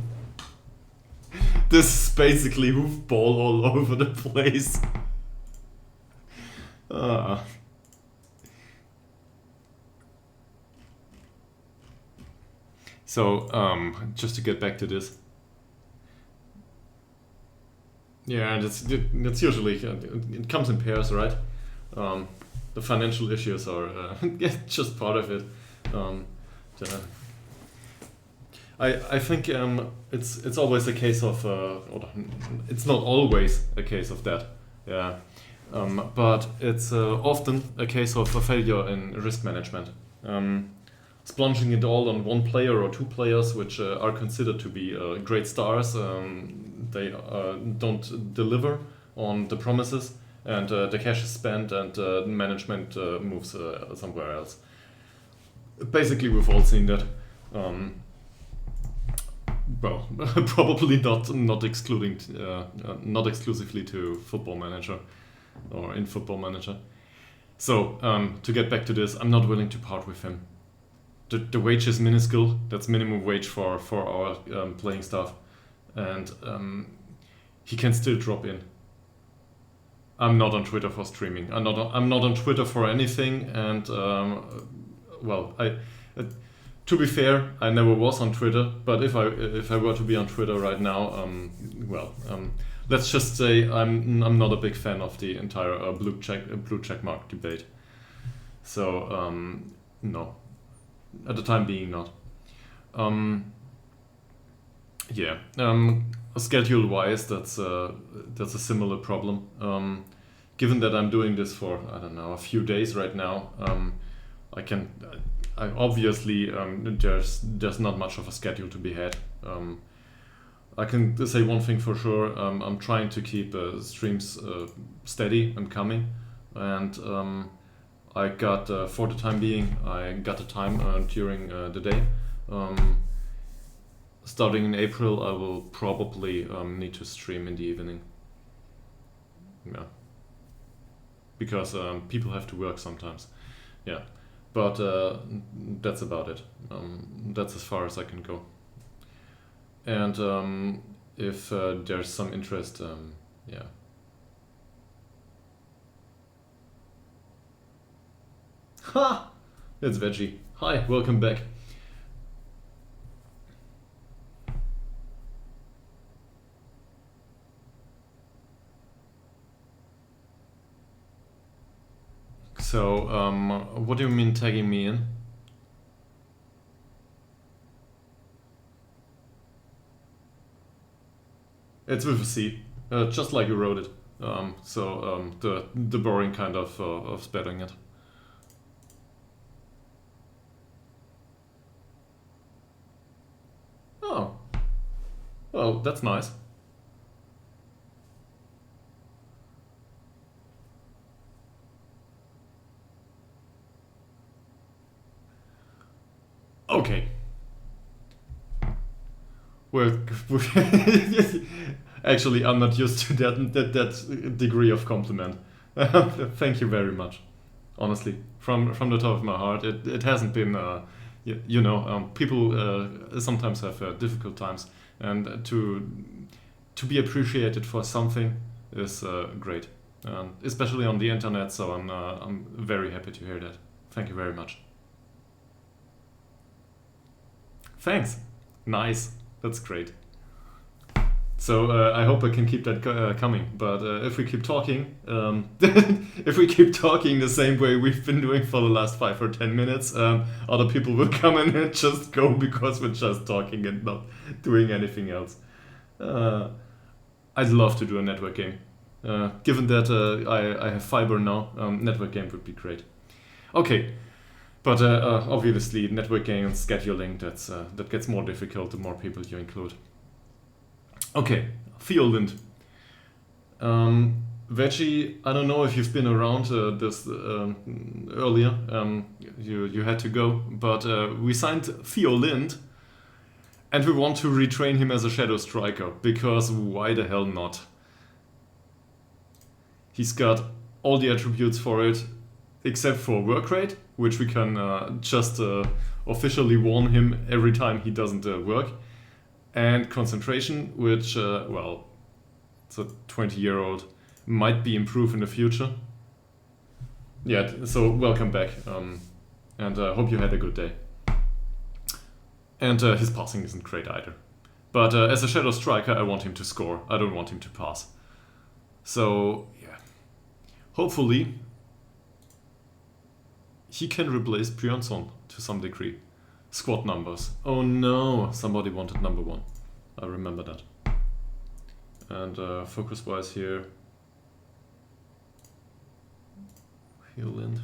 This is basically hoofball all over the place. So, just to get back to this. Yeah, that's usually, it comes in pairs, right? The financial issues are just part of it. I think it's always a case of, or it's not always a case of that, yeah. But it's often a case of a failure in risk management. Splunging it all on one player or two players, which are considered to be great stars, they don't deliver on the promises, and the cash is spent, and management moves somewhere else. Basically, we've all seen that. Well, probably not excluding, not exclusively to Football Manager or in Football Manager. So to get back to this, I'm not willing to part with him. The wage is minuscule. That's minimum wage for our playing staff, and he can still drop in. I'm not on Twitter for streaming. I'm not on Twitter for anything. And well, to be fair, I never was on Twitter. But if I were to be on Twitter right now, well, let's just say I'm not a big fan of the entire blue check mark debate. So no, at the time being not. Yeah. Schedule wise, that's a similar problem. Given that I'm doing this for, I don't know, a few days right now, I obviously there's not much of a schedule to be had. I can say one thing for sure. I'm trying to keep streams steady and coming, and I got for the time being I got the time during the day. Starting in April, I will probably need to stream in the evening. Yeah. Because people have to work sometimes. Yeah. But that's about it. That's as far as I can go. And if there's some interest, yeah. Ha! It's Veggie. Hi, welcome back. So, what do you mean tagging me in? It's with a C, just like you wrote it. The boring kind of spelling it. Oh, well, that's nice. Okay. Well, actually, I'm not used to that degree of compliment. Thank you very much. Honestly, from the top of my heart, it hasn't been. People sometimes have difficult times, and to be appreciated for something is great, especially on the internet. So I'm very happy to hear that. Thank you very much. Thanks. Nice. That's great. So I hope I can keep that coming. But if we keep talking, if we keep talking the same way we've been doing for the last 5 or 10 minutes, other people will come in and just go because we're just talking and not doing anything else. I'd love to do a network game. Given that I have fiber now, network game would be great. Okay. But obviously, networking and scheduling, that gets more difficult the more people you include. Okay, Theolind. Veggie, I don't know if you've been around this earlier. You had to go, but we signed Theolind, and we want to retrain him as a Shadow Striker, because why the hell not? He's got all the attributes for it, except for work rate, which we can just officially warn him every time he doesn't work, and concentration, which, well, it's a 20-year-old, might be improved in the future. Yeah, so welcome back, and hope you had a good day. And his passing isn't great either. But as a Shadow Striker, I want him to score. I don't want him to pass. So, yeah. Hopefully, he can replace Björnsson to some degree. Squad numbers. Oh no, somebody wanted number 1. I remember that. And focus-wise here, Healand.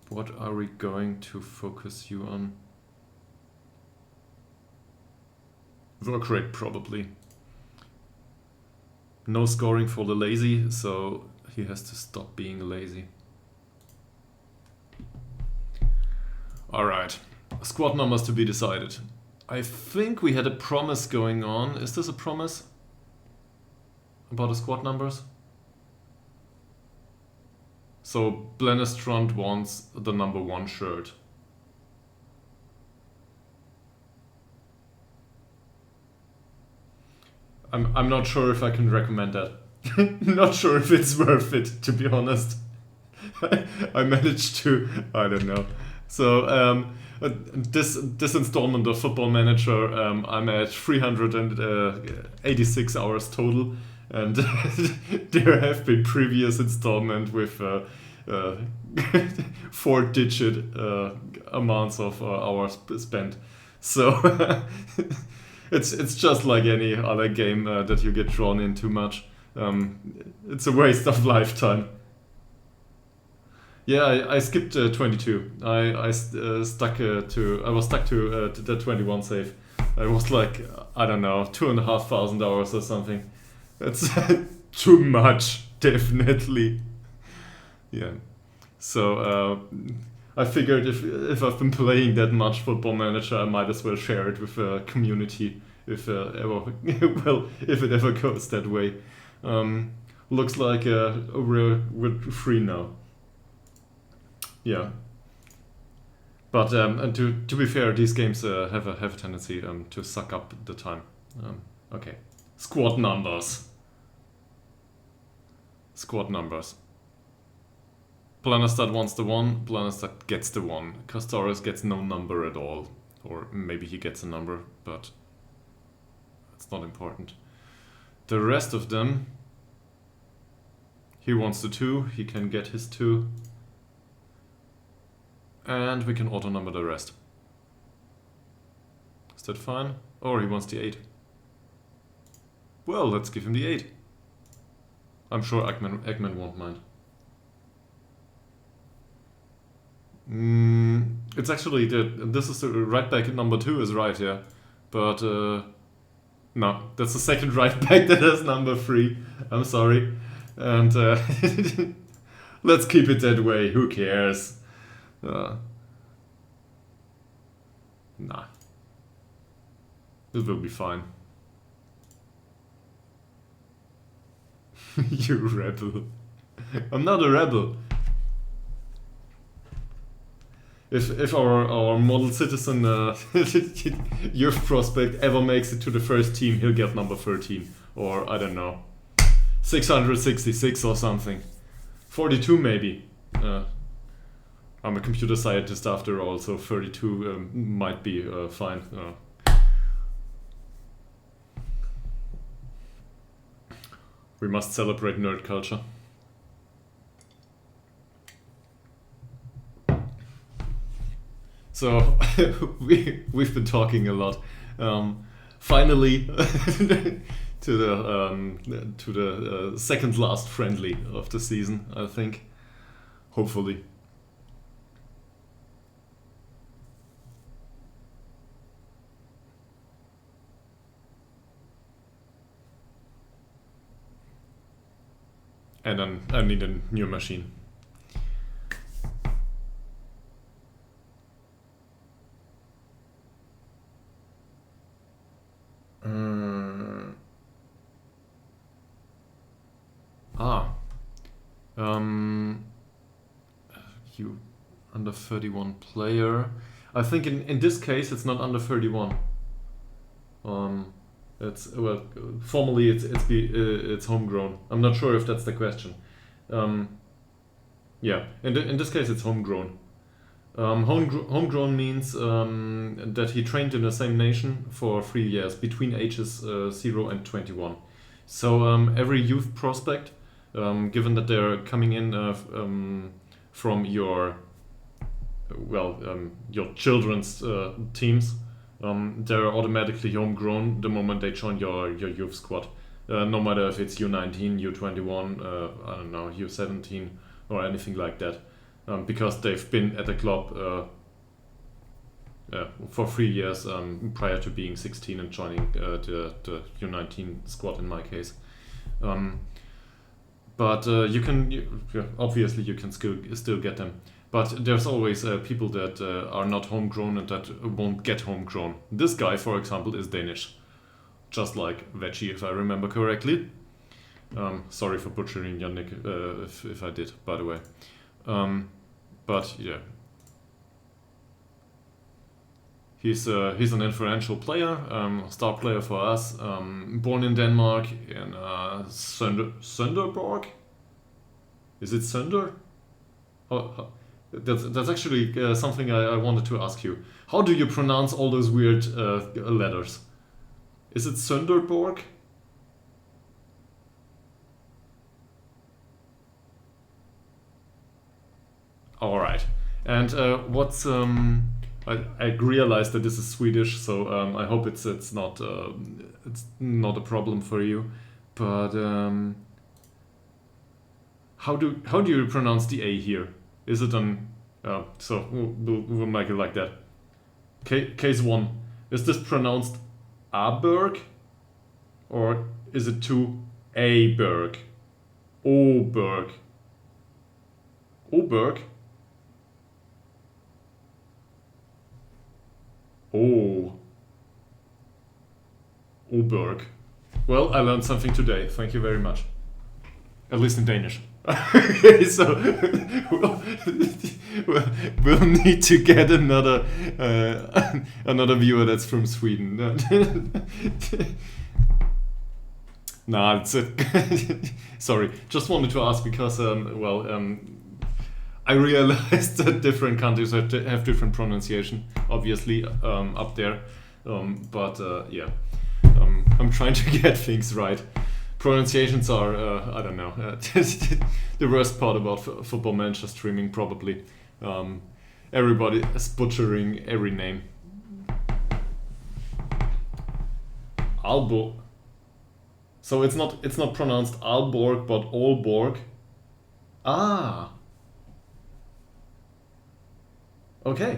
What are we going to focus you on? Work rate, probably. No scoring for the lazy, so he has to stop being lazy. Alright, squad numbers to be decided. I think we had a promise going on. Is this a promise? About the squad numbers? So, Blennestrand wants the number 1 shirt. I'm not sure if I can recommend that. Not sure if it's worth it, to be honest. I managed to... I don't know. So, this installment of Football Manager, I'm at 386 hours total, and there have been previous installment with 4-digit amounts of hours spent. So it's just like any other game that you get drawn in too much. It's a waste of lifetime. Yeah, I skipped 22. I was stuck to the 21 save. I was like, I don't know, 2,500 hours or something. That's too much, definitely. Yeah. So I figured if I've been playing that much Football Manager, I might as well share it with a community if if it ever goes that way. Looks like we're free now. Yeah. But and to be fair, these games have a tendency to suck up the time. Okay. Squad numbers. Squad numbers. Planestad wants the 1, Planestad gets the 1. Castoris gets no number at all. Or maybe he gets a number, but it's not important. The rest of them, he wants the 2, he can get his 2. And we can auto-number the rest. Is that fine? Or he wants the 8. Well, let's give him the 8. I'm sure Eggman won't mind. It's actually this is the right back number 2 is right, yeah. But no, that's the second right back that has number 3. I'm sorry. And let's keep it that way, who cares? Nah. This will be fine. You rebel. I'm not a rebel. If our model citizen youth prospect ever makes it to the first team, he'll get number 13. Or, I don't know, 666 or something. 42 maybe. I'm a computer scientist after all, so 32 might be fine. We must celebrate nerd culture. So we've been talking a lot. Finally, to the second last friendly of the season, I think. Hopefully. And then I need a new machine. You under 31 player. I think in this case it's not under 31. It's formally it's homegrown. I'm not sure if that's the question. Yeah, in this case it's homegrown. Homegrown means that he trained in the same nation for 3 years between ages 0 and 21. So every youth prospect, given that they're coming in from your children's teams, they're automatically homegrown the moment they join your youth squad. No matter if it's U19, U21, I don't know, U17 or anything like that. Because they've been at the club for 3 years prior to being 16 and joining the U19 squad in my case. But obviously you can still get them. But there's always people that are not homegrown and that won't get homegrown. This guy, for example, is Danish. Just like Veggie, if I remember correctly. Sorry for butchering your nick if I did, by the way. But yeah. He's an influential player, star player for us, born in Denmark in Sønderborg? Is it Sønder? That's actually something I wanted to ask you. How do you pronounce all those weird letters? Is it Sönderborg? All right. And what's I realize that this is Swedish, so I hope it's not a problem for you. But how do you pronounce the A here? Is it an so we'll make it like that. Case 1. Is this pronounced Aberg? Or is it to Aberg? Oberg. Oberg? Oh. Oberg. Well, I learned something today. Thank you very much. At least in Danish. Okay, so we'll need to get another viewer that's from Sweden. Nah, it's sorry. Just wanted to ask because I realized that different countries have different pronunciation, obviously, up there. Yeah, I'm trying to get things right. Pronunciations are, I don't know, the worst part about Football Manager streaming, probably. Everybody is butchering every name. Albo. So it's not pronounced Alborg, but Aalborg. Ah. Okay.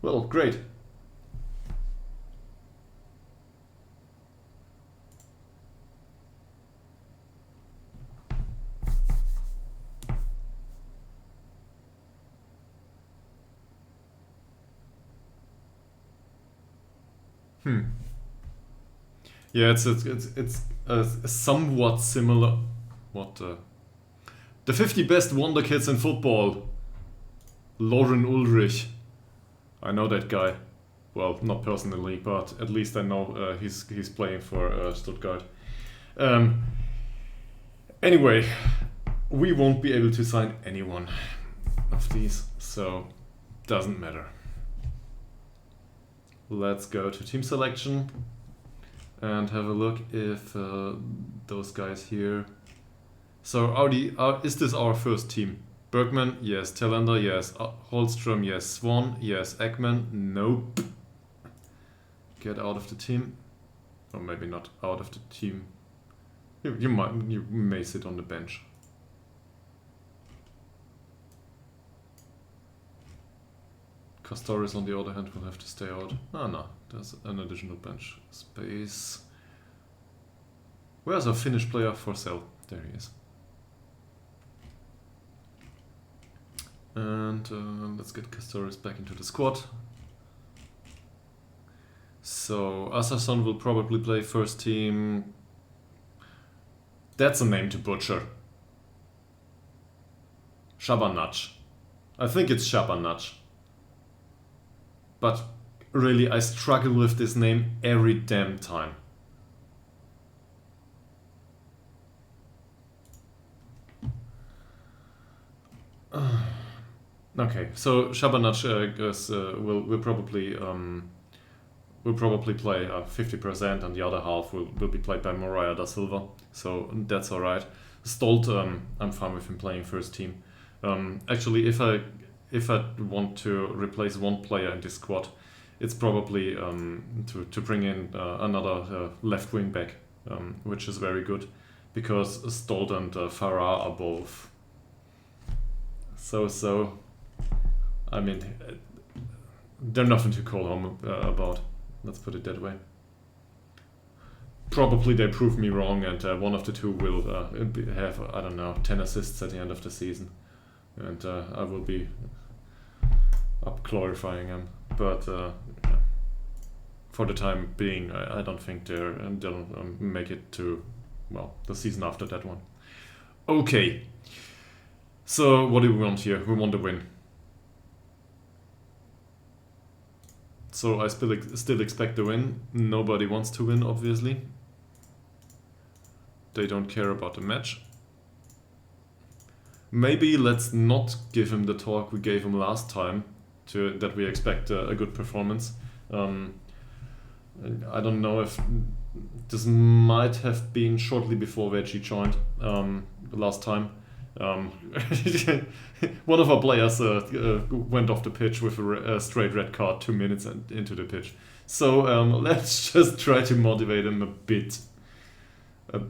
Well, great. Yeah, it's somewhat similar. What the 50 best wonder kids in football. Lauren Ulrich. I know that guy. Well, not personally, but at least I know he's playing for Stuttgart. Anyway, we won't be able to sign anyone of these, so doesn't matter. Let's go to team selection and have a look if those guys here. So is this our first team? Bergman, yes. Telander, yes. Holstrom, yes. Swan, yes. Ekman, nope. Get out of the team. Or maybe not out of the team. You may sit on the bench. Castoris, on the other hand, will have to stay out. No, there's an additional bench space. Where's our Finnish player for sale? There he is. And let's get Castoris back into the squad. So Asarson will probably play first team. That's a name to butcher. Shabanach. I think it's Shabanach. But really, I struggle with this name every damn time. Okay, so Shabanach will probably play 50%, and the other half will be played by Moraia da Silva. So that's all right. Stolt, I'm fine with him playing first team. Actually, if I want to replace one player in this squad, it's probably to bring in another left wing back, which is very good, because Stolt and Farah are both so. I mean, they're nothing to call home about. Let's put it that way. Probably they prove me wrong, and one of the two will have, I don't know, 10 assists at the end of the season, and I will be up glorifying them. But for the time being, I don't think they'll make it to, well, the season after that one. Okay. So what do we want here? We want to win. So I still expect to win. Nobody wants to win, obviously. They don't care about the match. maybe let's not give him the talk we gave him last time, that we expect a good performance. I don't know if this might have been shortly before Veggie joined last time. One of our players went off the pitch with a straight red card 2 minutes into the pitch. So let's just try to motivate him a bit,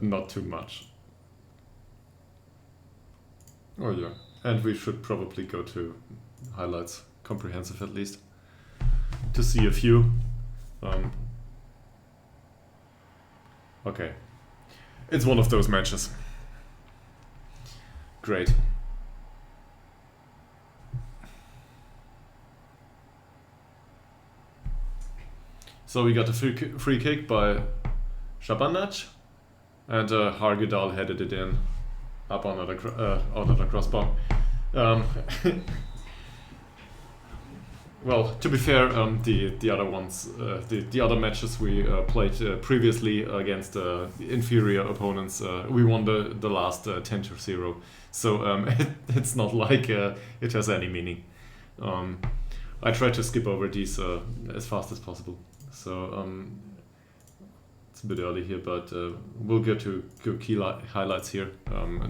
not too much. Oh yeah, and we should probably go to highlights, comprehensive at least, to see a few. Okay, it's one of those matches. Great. So we got a free kick by Shabanac, and Ytterhogdals headed it in up on the crossbar. Well, to be fair, the other ones, the other matches we played previously against inferior opponents, we won the last 10-0. So it's not like it has any meaning. I try to skip over these as fast as possible. So it's a bit early here, but we'll get to key highlights here,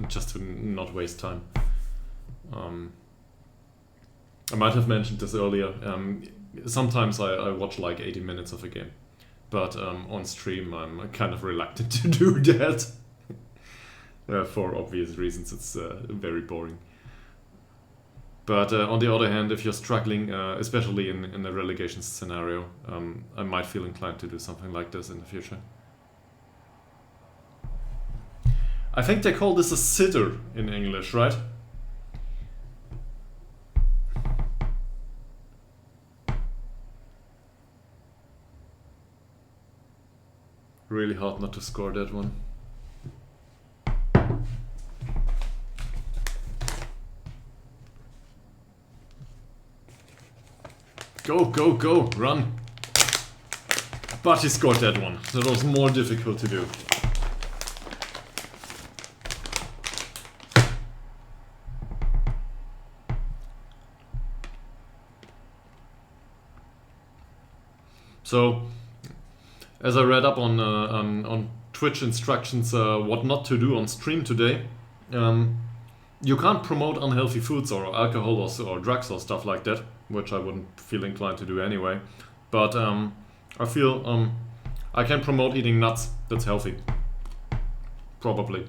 just to not waste time. I might have mentioned this earlier. Sometimes I watch like 80 minutes of a game, but on stream I'm kind of reluctant to do that. For obvious reasons, it's very boring. But on the other hand, if you're struggling, especially in a relegation scenario, I might feel inclined to do something like this in the future. I think they call this a sitter in English, right? Really hard not to score that one. Go, go, go, run. But he scored that one. That was more difficult to do. So, as I read up on Twitch instructions what not to do on stream today, you can't promote unhealthy foods or alcohol or drugs or stuff like that, which I wouldn't feel inclined to do anyway. But I feel I can promote eating nuts. That's healthy. Probably.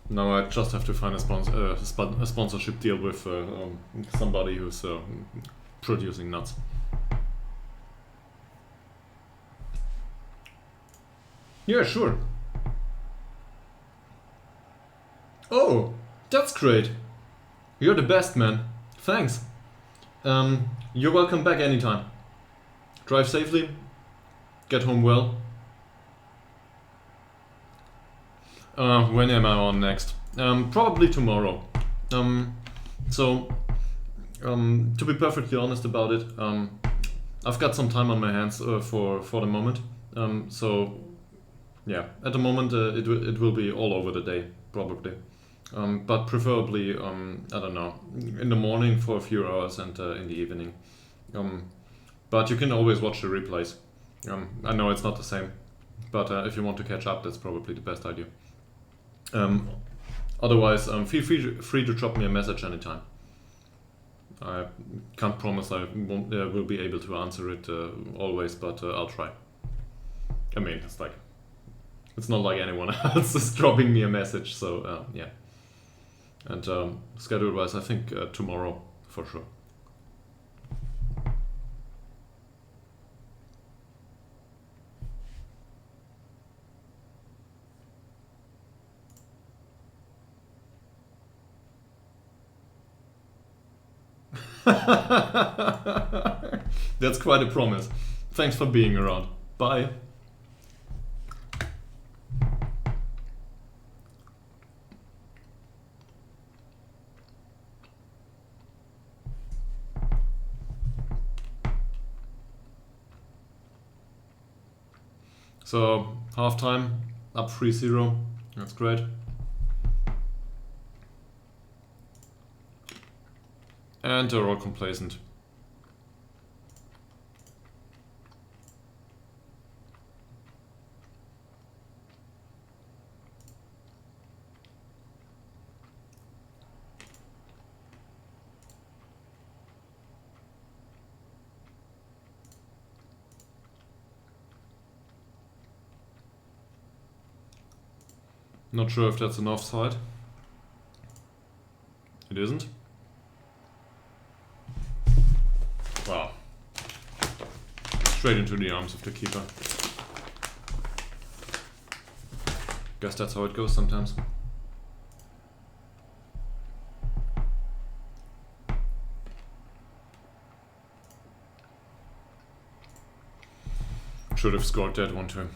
Now I just have to find a sponsorship deal with somebody who's producing nuts. Yeah, sure. Oh, that's great. You're the best, man. Thanks. You're welcome back anytime. Drive safely. Get home well. When am I on next? Probably tomorrow. So, to be perfectly honest about it, I've got some time on my hands for the moment. So, yeah, at the moment it will be all over the day, probably. But preferably, I don't know, in the morning for a few hours and in the evening. But you can always watch the replays. I know it's not the same, but if you want to catch up, that's probably the best idea. Otherwise, feel free to drop me a message anytime. I can't promise I will be able to answer it always, but I'll try. I mean, it's not like anyone else is dropping me a message, so yeah. And schedule-wise, I think tomorrow for sure. That's quite a promise. Thanks for being around. Bye. So, halftime, up 3-0. That's great. And they're all complacent. Not sure if that's an offside. It isn't. Wow. Straight into the arms of the keeper. Guess that's how it goes sometimes. Should have scored that one too.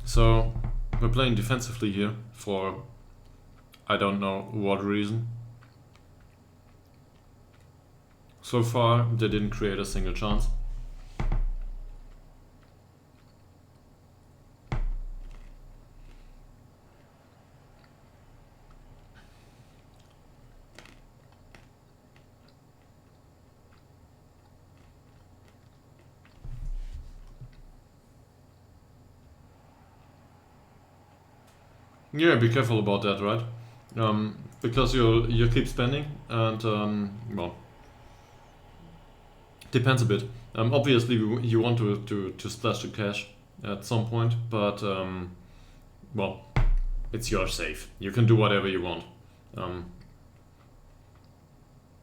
So, we're playing defensively here for I don't know what reason. So far, they didn't create a single chance. Yeah, be careful about that, right? Because you keep spending, and well, depends a bit. Obviously, you want to splash the cash at some point, but well, it's your save. You can do whatever you want.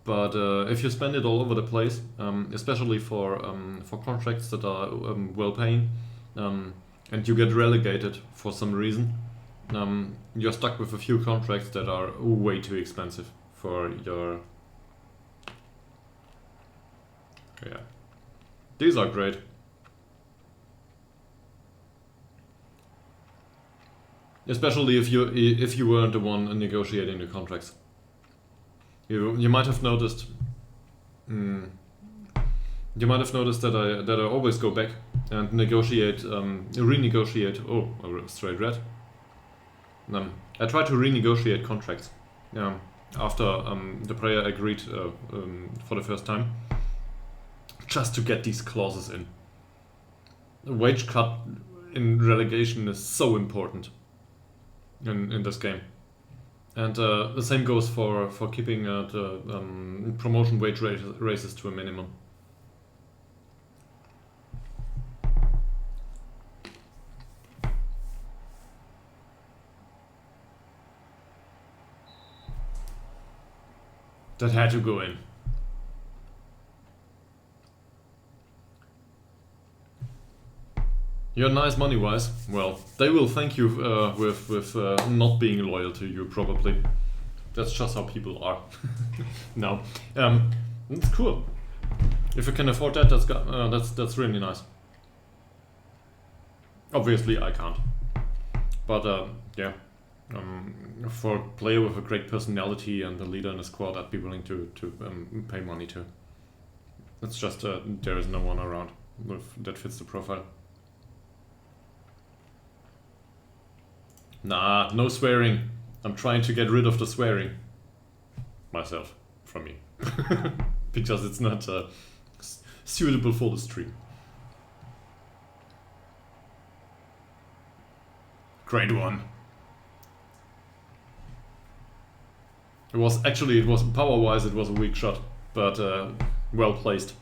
But if you spend it all over the place, especially for contracts that are well paying, and you get relegated for some reason, you're stuck with a few contracts that are way too expensive for your... Yeah. These are great. Especially if you weren't the one negotiating the contracts. You might have noticed... you might have noticed that I always go back and renegotiate... Oh, a straight red. I try to renegotiate contracts after the player agreed for the first time, just to get these clauses in. A wage cut in relegation is so important in this game, and the same goes for keeping the promotion wage raises to a minimum. That had to go in. You're nice money-wise. Well, they will thank you with not being loyal to you, probably. That's just how people are. No, it's cool. If you can afford that, that's really nice. Obviously, I can't. But yeah. For a player with a great personality and a leader in the squad, I'd be willing to pay money to. It's just there is no one around that fits the profile. Nah, no swearing. I'm trying to get rid of the swearing myself from me because it's not suitable for the stream. Great one. It was power-wise, it was a weak shot, but well placed.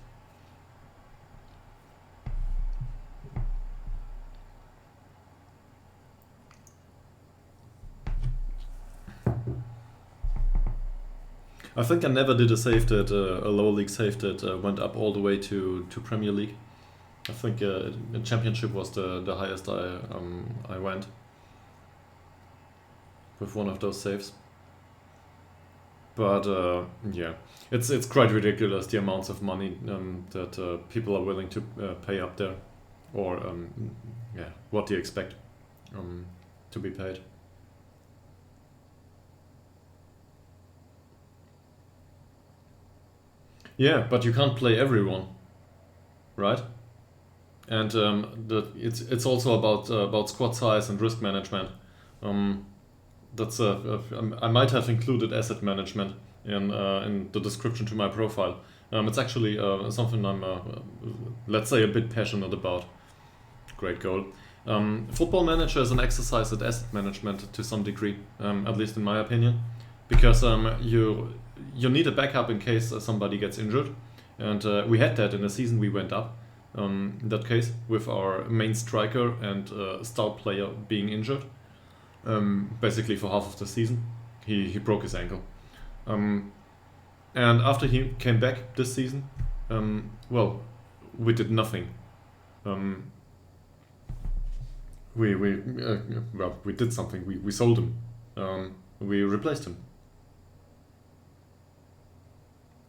I think I never did a save that a lower league save that went up all the way to Premier League. I think in Championship was the highest I went with one of those saves. But yeah, it's quite ridiculous the amounts of money that people are willing to pay up there, or yeah, what do you expect to be paid? Yeah, but you can't play everyone, right? And it's also about squad size and risk management. Um, that's I might have included asset management in the description to my profile. It's actually something I'm let's say a bit passionate about. Great goal. Football Manager is an exercise at asset management to some degree, at least in my opinion, because you need a backup in case somebody gets injured, and we had that in the season we went up. In that case, with our main striker and star player being injured, basically for half of the season, he broke his ankle, and after he came back this season, well, we did nothing. We did something. We sold him. We replaced him.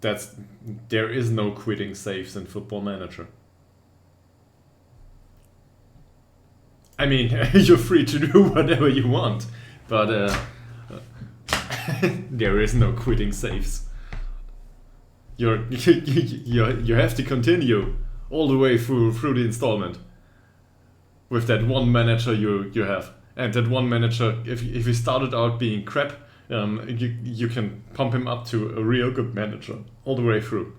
There is no quitting saves in Football Manager. I mean, you're free to do whatever you want, but there is no quitting saves. You have to continue all the way through the installment with that one manager you have, and that one manager, if he started out being crap, you can pump him up to a real good manager all the way through,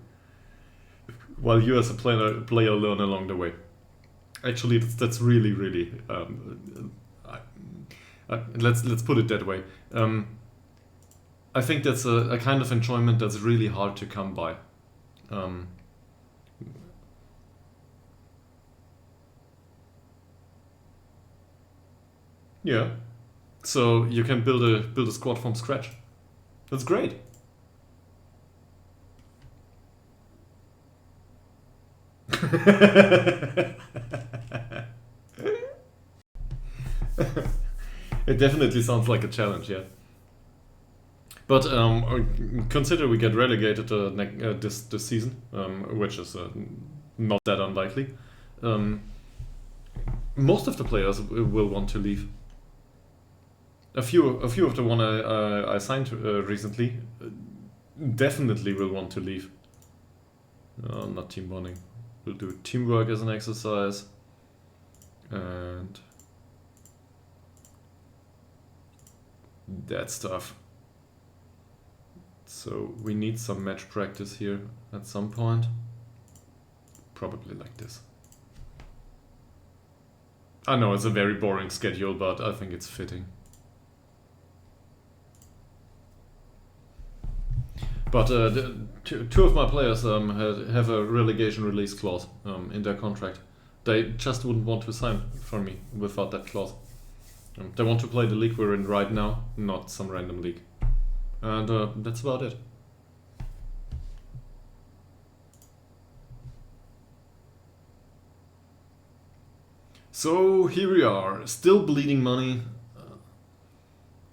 while you as a player learn along the way. Actually, that's really let's put it that way. I think that's a kind of enjoyment that's really hard to come by. Yeah, so you can build a squad from scratch. That's great. It definitely sounds like a challenge, yeah. But consider we get relegated this season, which is not that unlikely. Most of the players will want to leave. A few of the one I signed recently definitely will want to leave. Not team bonding. We'll do teamwork as an exercise, and that stuff. So we need some match practice here at some point. Probably like this. I know it's a very boring schedule, but I think it's fitting. But two of my players have a relegation release clause in their contract. They just wouldn't want to sign for me without that clause. They want to play the league we're in right now, not some random league. And that's about it. So here we are, still bleeding money,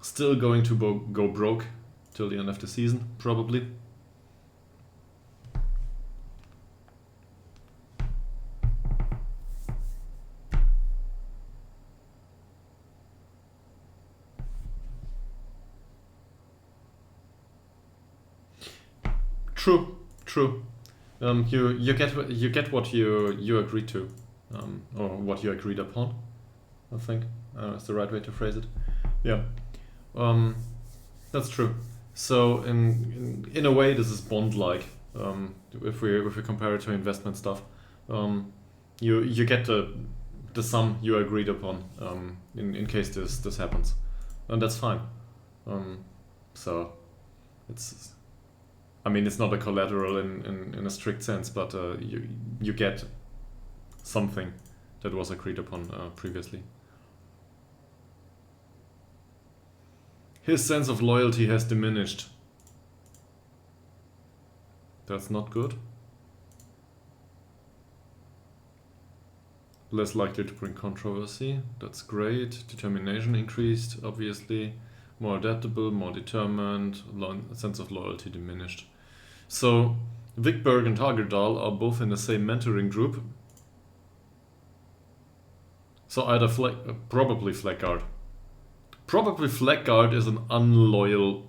still going to go broke till the end of the season, probably. True. You get what you agreed to, or what you agreed upon. I think is the right way to phrase it. Yeah, that's true. So in a way, this is bond-like. If we compare it to investment stuff, you get the sum you agreed upon in case this happens, and that's fine. So it's. I mean, it's not a collateral in a strict sense, but you get something that was agreed upon previously. His sense of loyalty has diminished. That's not good. Less likely to bring controversy. That's great. Determination increased, obviously. More adaptable, more determined. Sense of loyalty diminished. So, Wickberg and Ytterhogdals are both in the same mentoring group. So either probably Flackguard. Probably Flackguard is an unloyal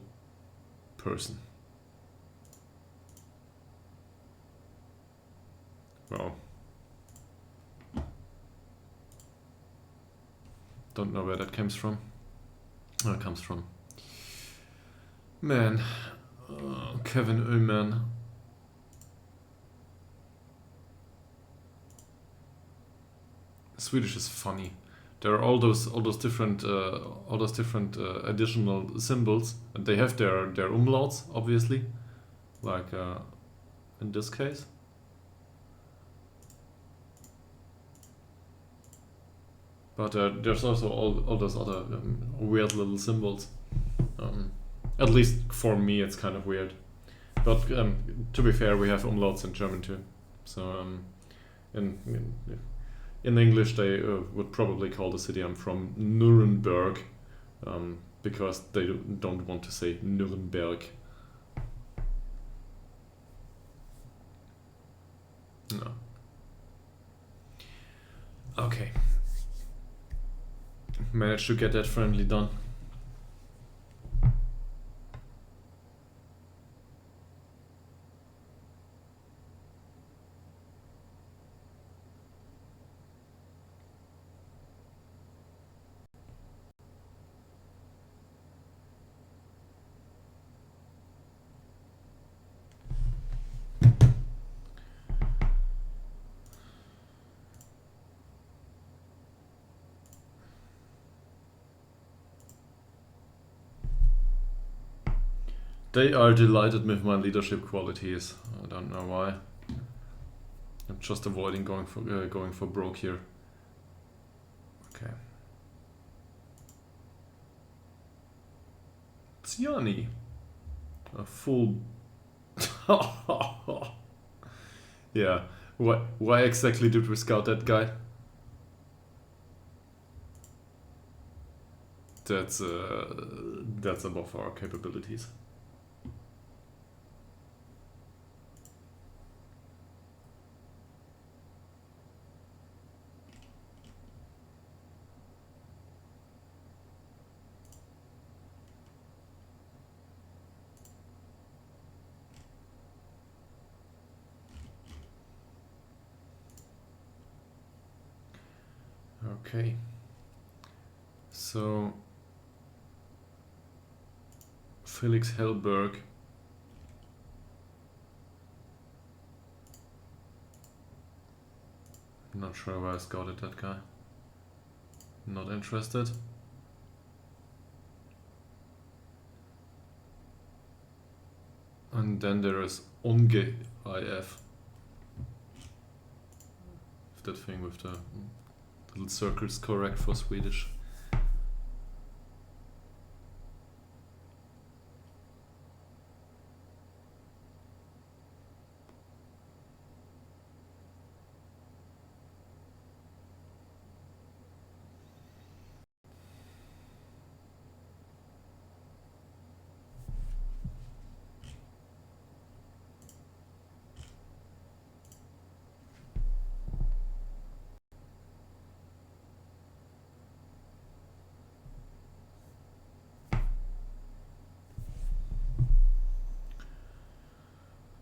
person. Well, don't know where that comes from. Man, Kevin Ullman. Swedish is funny. There are all those different additional symbols, and they have their umlauts, obviously, like in this case. But there's also all those other weird little symbols. At least for me, it's kind of weird. But to be fair, we have umlauts in German too. So in English, they would probably call the city I'm from Nuremberg, because they don't want to say Nuremberg. No. Okay. Managed to get that friendly done. They are delighted with my leadership qualities. I don't know why. I'm just avoiding going for broke here. Okay. Tsiani. A full. Yeah. Why exactly did we scout that guy? That's above our capabilities. Okay. So Felix Hellberg. Not sure why I scouted that guy. Not interested. And then there is Onge IF. If that thing with the little circles correct for Swedish.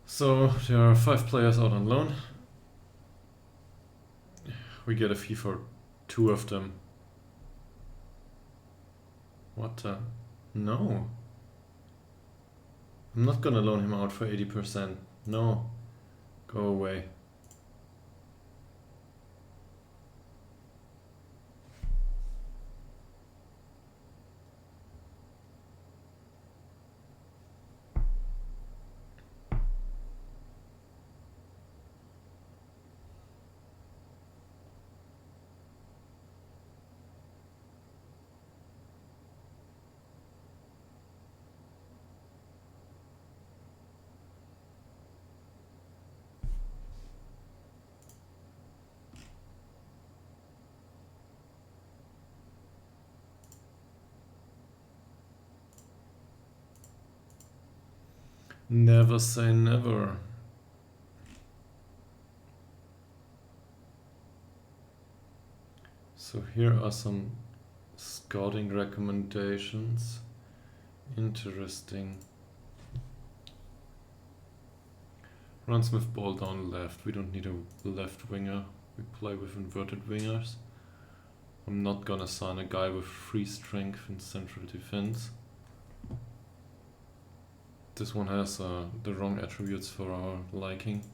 So there are 5 players out on loan. We get a fee for 2 of them. What? No. I'm not gonna loan him out for 80%. No. Go away. Never say never. So here are some scouting recommendations. Interesting. Run Smith ball down left. We don't need a left winger. We play with inverted wingers. I'm not gonna sign a guy with 3 strength in central defense. This one has the wrong attributes for our liking.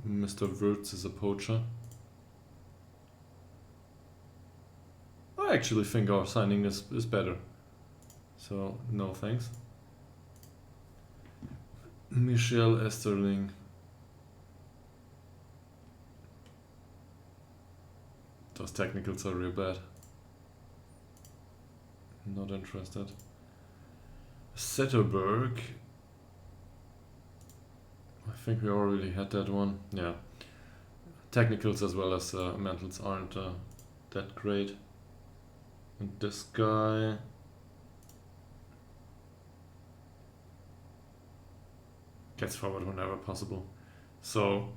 Mr. Wirtz is a poacher. I actually think our signing is better. So, no thanks. Michel Esterling. Those technicals are real bad. Not interested. Zetterberg. I think we already had that one. Yeah. Technicals as well as mentals aren't that great. And this guy. Gets forward whenever possible. So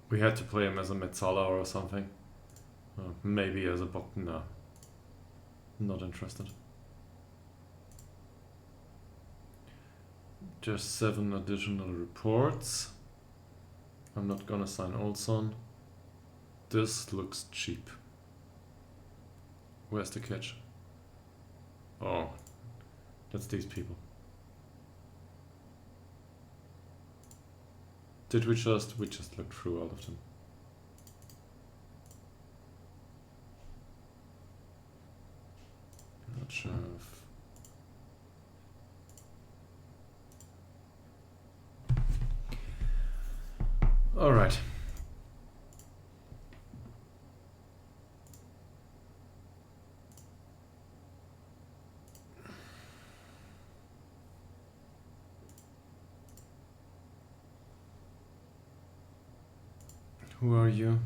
we had to play him as a Metzala or something. Maybe as a bot. No. Not interested. Just 7 additional reports. I'm not gonna sign Olson. This looks cheap. Where's the catch? Oh, that's these people. Did we just looked through all of them. Not sure if... All right. Who are you?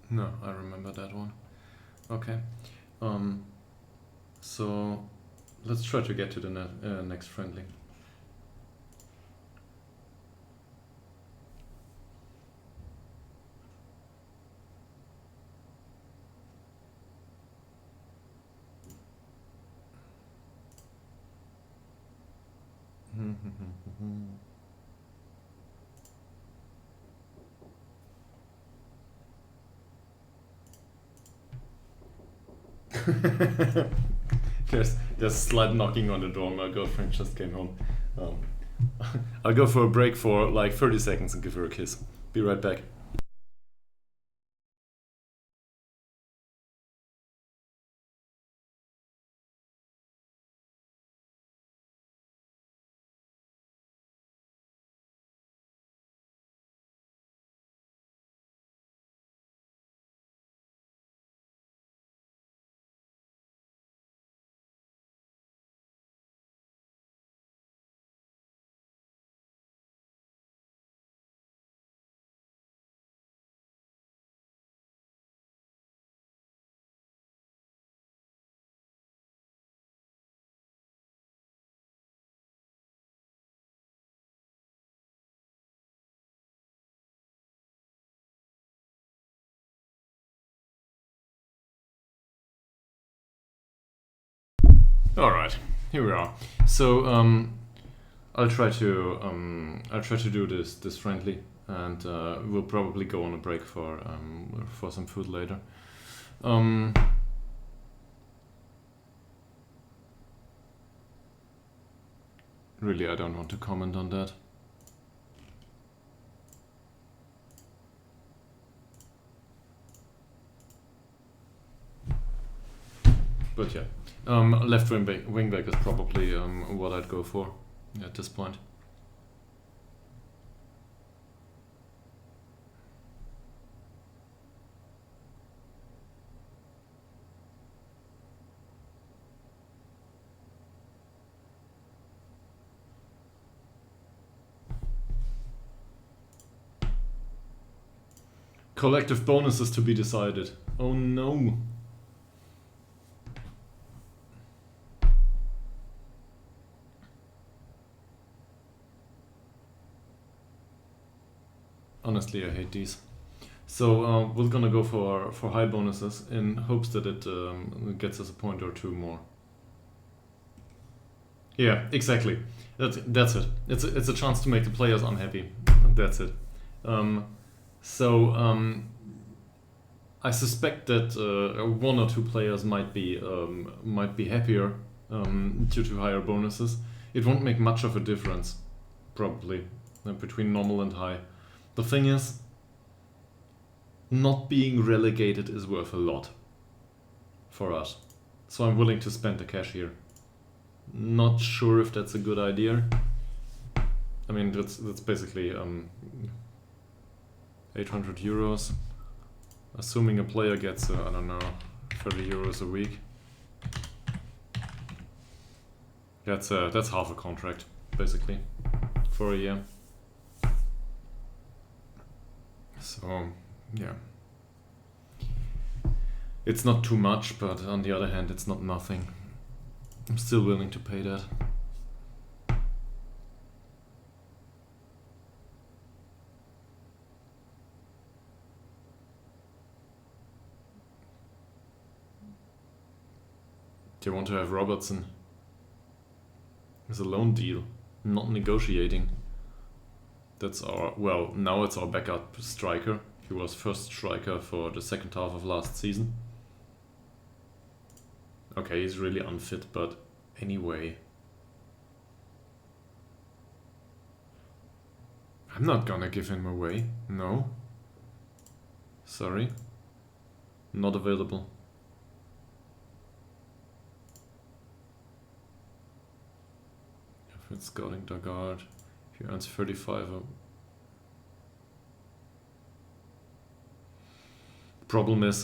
No, I remember that one. Okay. So let's try to get to the next friendly. There's slight knocking on the door. My girlfriend just came home. I'll go for a break for like 30 seconds and give her a kiss. Be right back. All right, here we are. So I'll try to do this friendly, and we'll probably go on a break for some food later. Really, I don't want to comment on that. But yeah, left wing back is probably what I'd go for at this point. Collective bonuses to be decided. Oh no. Honestly, I hate these. So we're gonna go for high bonuses in hopes that it gets us a point or two more. Yeah, exactly. That's it. It's a chance to make the players unhappy. That's it. Um, so I suspect that one or two players might be happier due to higher bonuses. It won't make much of a difference, probably, between normal and high. The thing is, not being relegated is worth a lot for us. So I'm willing to spend the cash here. Not sure if that's a good idea. I mean, that's basically 800 euros. Assuming a player gets, I don't know, 30 euros a week. That's half a contract, basically, for a year. So, yeah. It's not too much, but on the other hand, it's not nothing. I'm still willing to pay that. Do you want to have Robertson? It's a loan deal, not negotiating. That's our, well, now it's our backup striker. He was first striker for the second half of last season. Okay, he's really unfit, but anyway. I'm not gonna give him away, no. Sorry. Not available. If it's scouting Dagard, he earns 35. Problem is,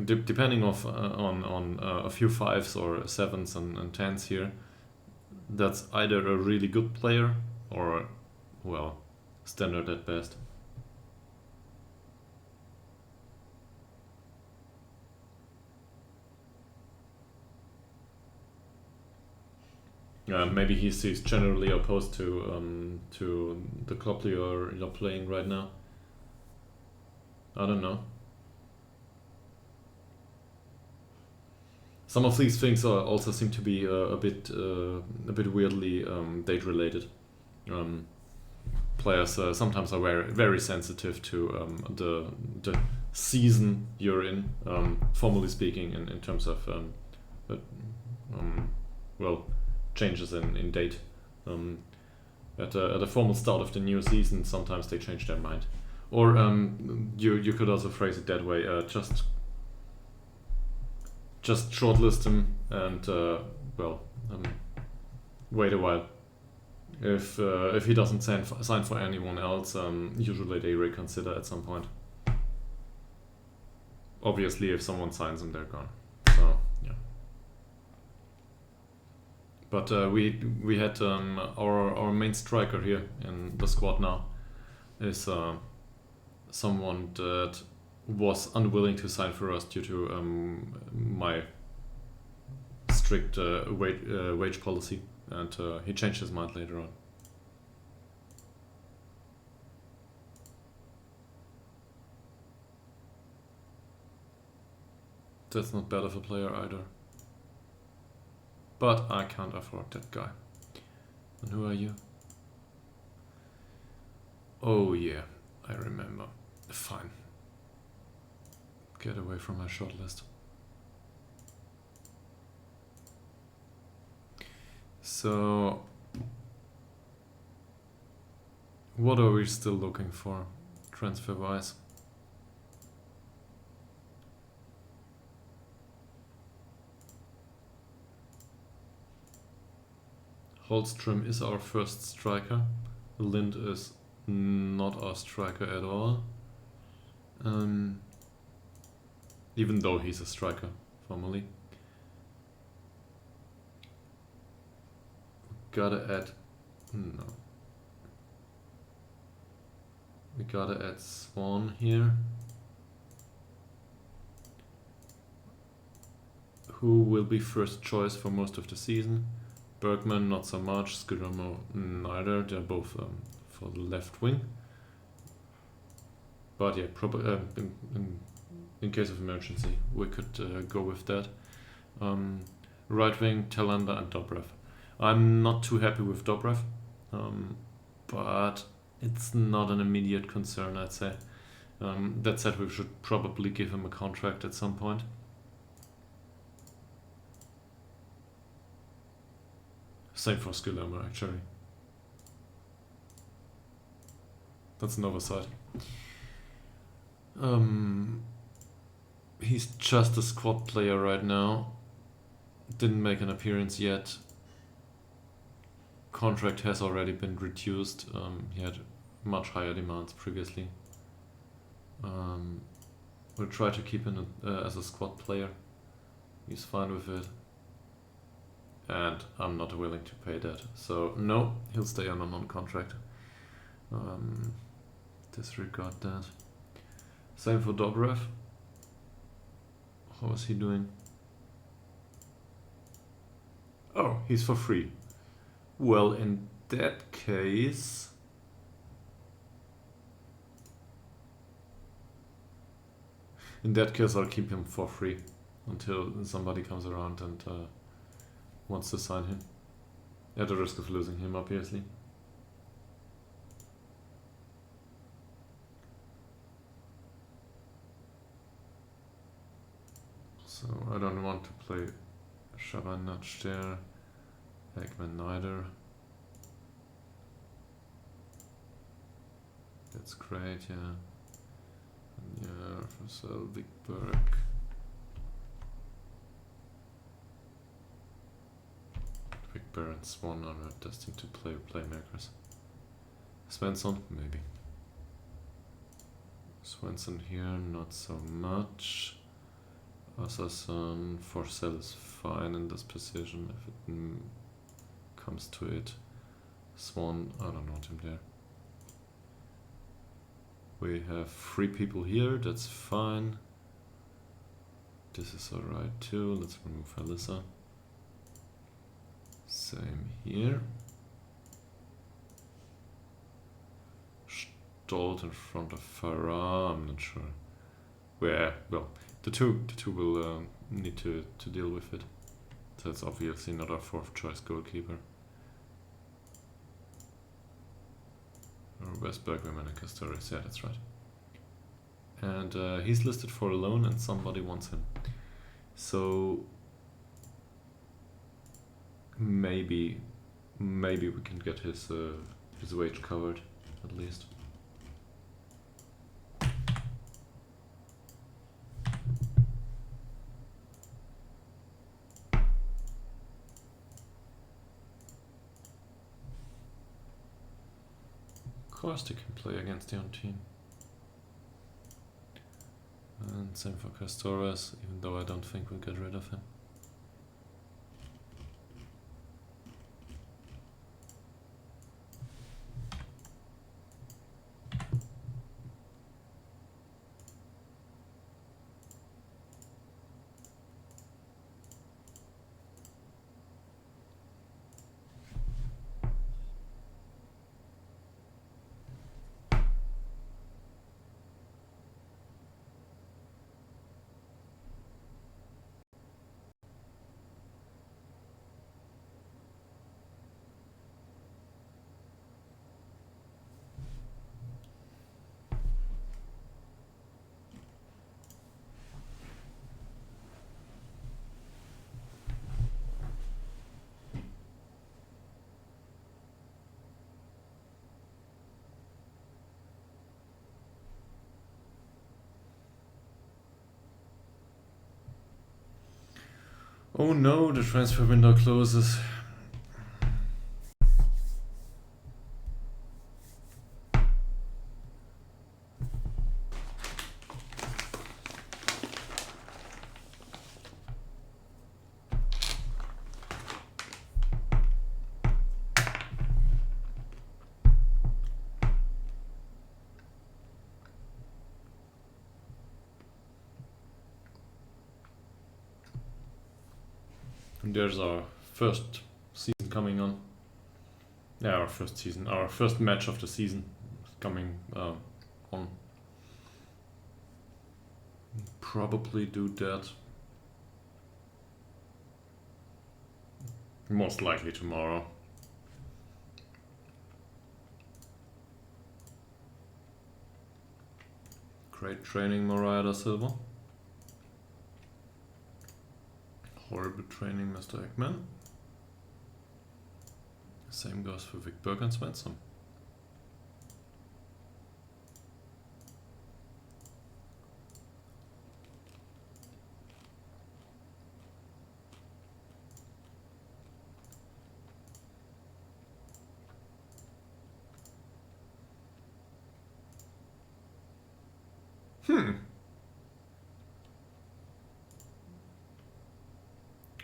depending on a few 5s or 7s and 10s here, that's either a really good player or, well, standard at best. Maybe he's generally opposed to the club you're playing right now. I don't know. Some of these things also seem to be a bit weirdly date related. Players sometimes are very sensitive to the season you're in, formally speaking, in terms of well, changes in date. At the formal start of the new season, sometimes they change their mind. Or you could also phrase it that way. Just shortlist him and wait a while. If he doesn't sign for anyone else, usually they reconsider at some point. Obviously, if someone signs him, they're gone. So yeah. But we had our main striker here in the squad now is someone that was unwilling to sign for us due to my strict wage policy, and he changed his mind later on. That's not bad of a player either. But I can't afford that guy. And who are you? Oh yeah, I remember. Fine. Get away from my short list. So, what are we still looking for, transfer-wise? Holstrom is our first striker. Lind is not our striker at all. Even though he's a striker, formally. Gotta add... no. We gotta add Swan here. Who will be first choice for most of the season? Bergman, not so much. Skiramo, neither. They're both for the left wing. But yeah, in case of emergency, we could go with that. Right wing, Talander and Dobrev. I'm not too happy with Dobrev, but it's not an immediate concern, I'd say. That said, we should probably give him a contract at some point. Same for Skillermer, actually. That's an oversight. He's just a squad player right now. Didn't make an appearance yet. Contract has already been reduced. He had much higher demands previously. We'll try to keep him as a squad player. He's fine with it. And I'm not willing to pay that. So no, he'll stay on a non-contract. Disregard that. Same for Dobrev. How is he doing? Oh, he's for free. Well, in that case... I'll keep him for free until somebody comes around and wants to sign him. At the risk of losing him, obviously. So I don't want to play Shabbat there. Eggman neither. That's great, yeah. Yeah, Russell, Big Berg. Big Bear and Swan are destined to play playmakers. Svensson, maybe. Svensson here, not so much. Assason, Forsell is fine in this position if it comes to it. Swan, I don't want him there. We have 3 people here, that's fine. This is alright too, let's remove Alyssa. Same here. Stolt in front of Farah, I'm not sure. Where, well, the two will need to deal with it. So it's obviously not our 4th choice goalkeeper. Westberg, Women and Castores, yeah, that's right. And he's listed for a loan and somebody wants him. So maybe we can get his wage covered at least. Of course they can play against the own team. And same for Castores, even though I don't think we'll get rid of him. Oh no, the transfer window closes. There's our first season coming on. Yeah, our first season, our first match of the season coming on. Probably do that Most likely tomorrow. Great training, Mariah da Silva. Horrible training, Mr. Eggman. Same goes for Vic Berg and Svensson.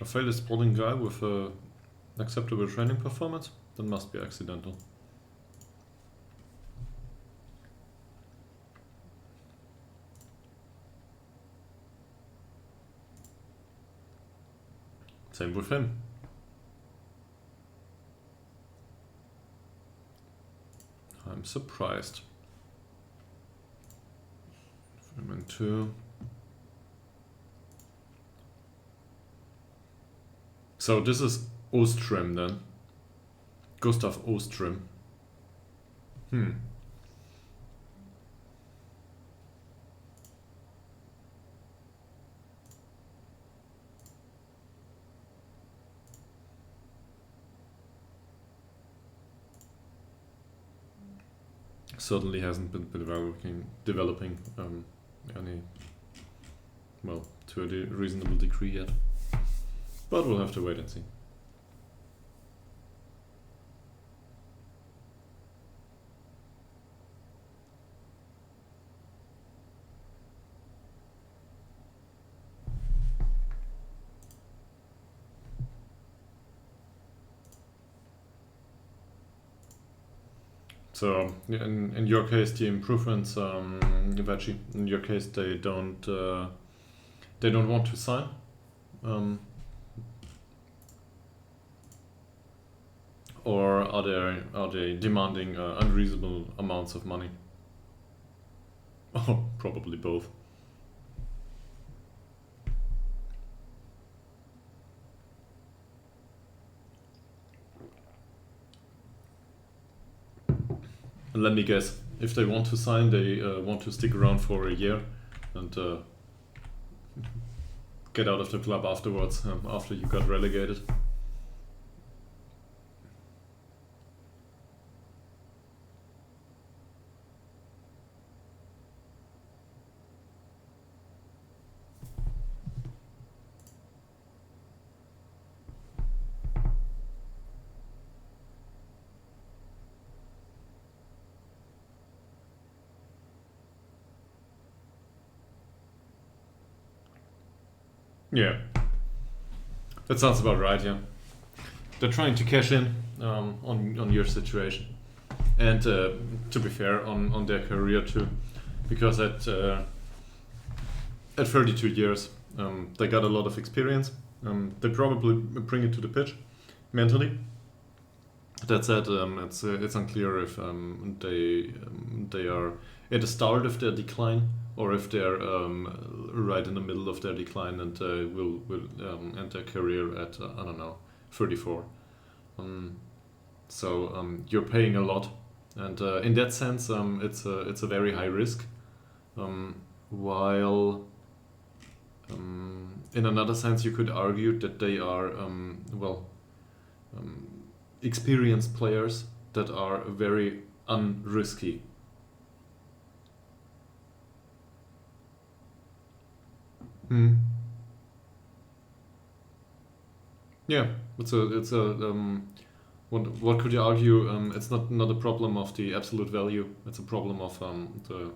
A fairly sporting guy with a acceptable training performance? That must be accidental. Same with him. I'm surprised. I'm in 2. So this is Ostrom then. Gustav Ostrom. Certainly hasn't been developing any, well, to a reasonable degree yet. But we'll have to wait and see. So in your case, the improvements, Veggie, in your case, they don't want to sign. Or are they demanding unreasonable amounts of money? Oh, probably both. And let me guess, if they want to sign, they want to stick around for a year and get out of the club afterwards, after you got relegated. Yeah, that sounds about right. Yeah, they're trying to cash in on your situation, and to be fair, on their career too, because at 32 years, they got a lot of experience. They probably bring it to the pitch mentally. That said, it's unclear if they are at the start of their decline, or if they're right in the middle of their decline and will end their career at I don't know, 34. So you're paying a lot, and in that sense, it's a very high risk. While in another sense, you could argue that they are experienced players that are very unrisky. Yeah, it's a what could you argue? It's not a problem of the absolute value. It's a problem of the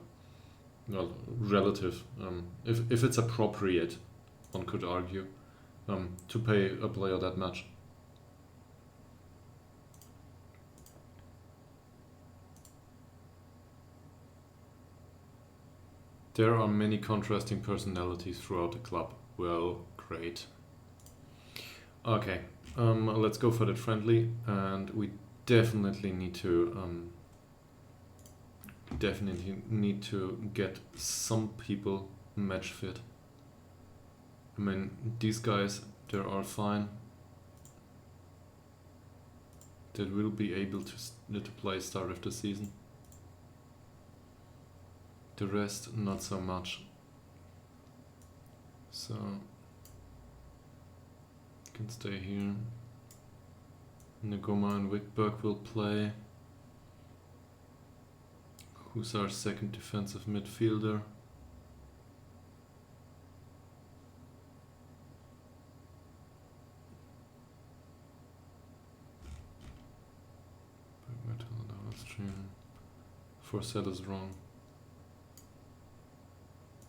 relative. If it's appropriate, one could argue, to pay a player that much. There are many contrasting personalities throughout the club. Well, great. Okay, let's go for that friendly, and we definitely need to get some people match fit. I mean, these guys, they're all fine. that will be able to play start of the season. The rest, not so much. So, can stay here. Nagoma and Wickberg will play. Who's our second defensive midfielder? Forsell is wrong.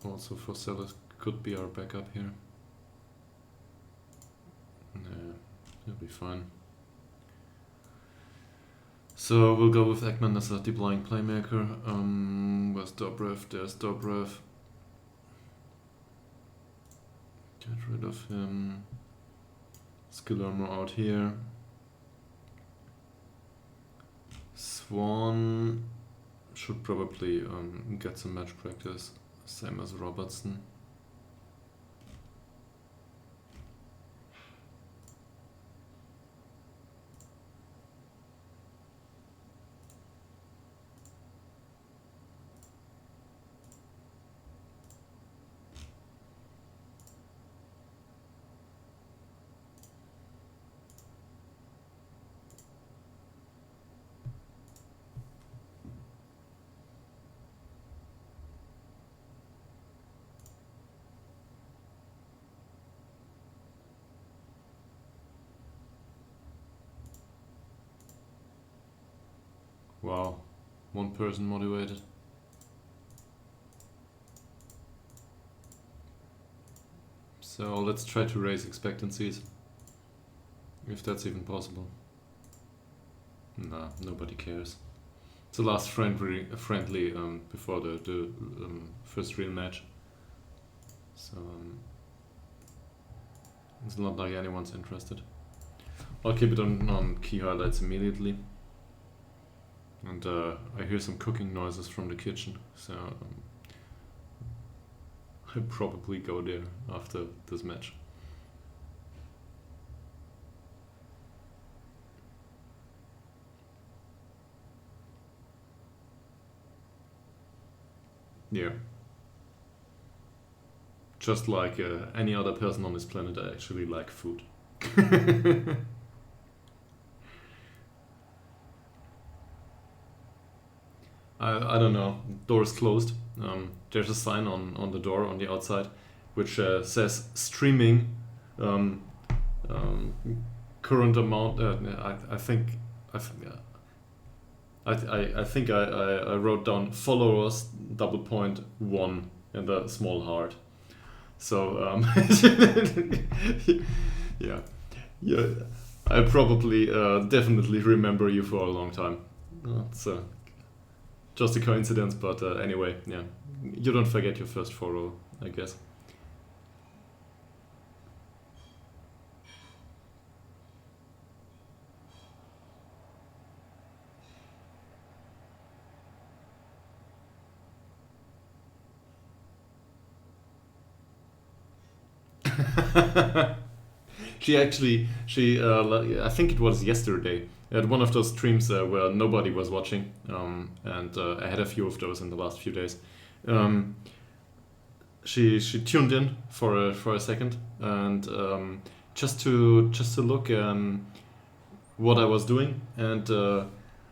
Also, Forsell could be our backup here. Nah, he'll be fine. So we'll go with Ekman as a deep lying playmaker. Where's Dobrev? There's Dobrev. Get rid of him. Skill armor out here. Swan should probably get some match practice, same as Robertson. Wow, one person motivated. So let's try to raise expectancies, if that's even possible. Nah, nobody cares. It's the last friendly before the first real match. So it's not like anyone's interested. I'll keep it on key highlights immediately. And I hear some cooking noises from the kitchen, so I'll probably go there after this match. Yeah. Just like any other person on this planet, I actually like food. I don't know. Door is closed. There's a sign on the door on the outside, which says streaming. Current amount. I think I wrote down followers $.1 and a small heart. So yeah. I probably definitely remember you for a long time. It's just a coincidence, but anyway, yeah. You don't forget your first follow, I guess. I think it was yesterday, at one of those streams where nobody was watching, and I had a few of those in the last few days. She tuned in for a second, and just to look what I was doing and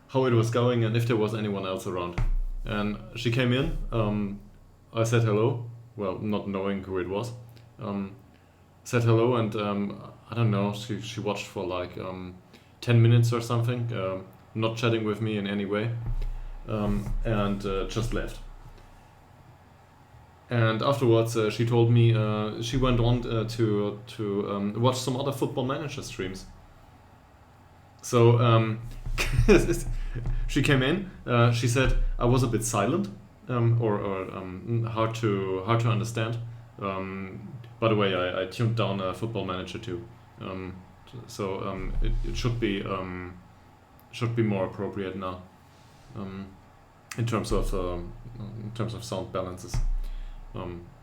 how it was going and if there was anyone else around. And she came in. I said hello, well, not knowing who it was. Said hello, and I don't know, she watched for like 10 minutes or something, not chatting with me in any way, and just left. And afterwards she told me she went on to watch some other Football Manager streams. So she came in, she said I was a bit silent, or hard to understand. By the way, I tuned down Football Manager too, so it should be more appropriate now, in terms of sound balances.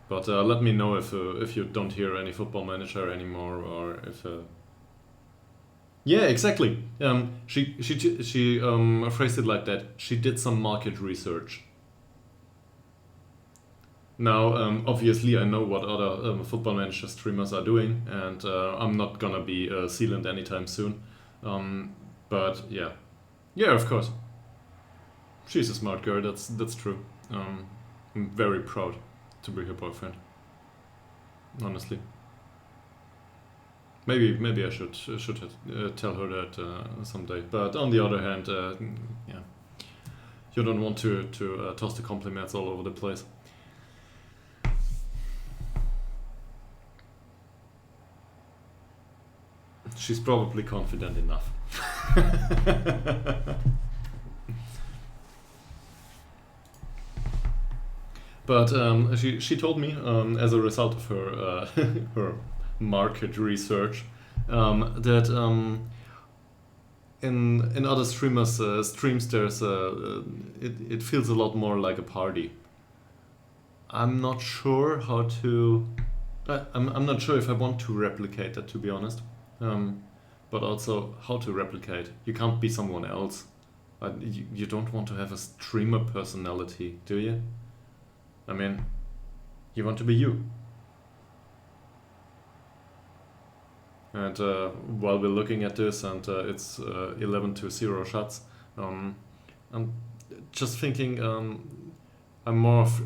But let me know if you don't hear any Football Manager anymore, or Yeah, exactly. She phrased it like that. She did some market research. Now, obviously, I know what other football manager streamers are doing, and I'm not gonna be sealant anytime soon. Um, but yeah, yeah, of course, she's a smart girl. That's true. I'm very proud to be her boyfriend. Honestly, maybe I should tell her that someday. But on the other hand, yeah, you don't want to toss the compliments all over the place. She's probably confident enough. But she told me, as a result of her her market research, that in other streamers streams there's it feels a lot more like a party. I'm not sure how to. I'm not sure if I want to replicate that, to be honest. Um, but also how to replicate. You can't be someone else. You don't want to have a streamer personality, do you? I mean, you want to be you. And while we're looking at this, and it's 11-0 shots, um, I'm just thinking. I'm more of,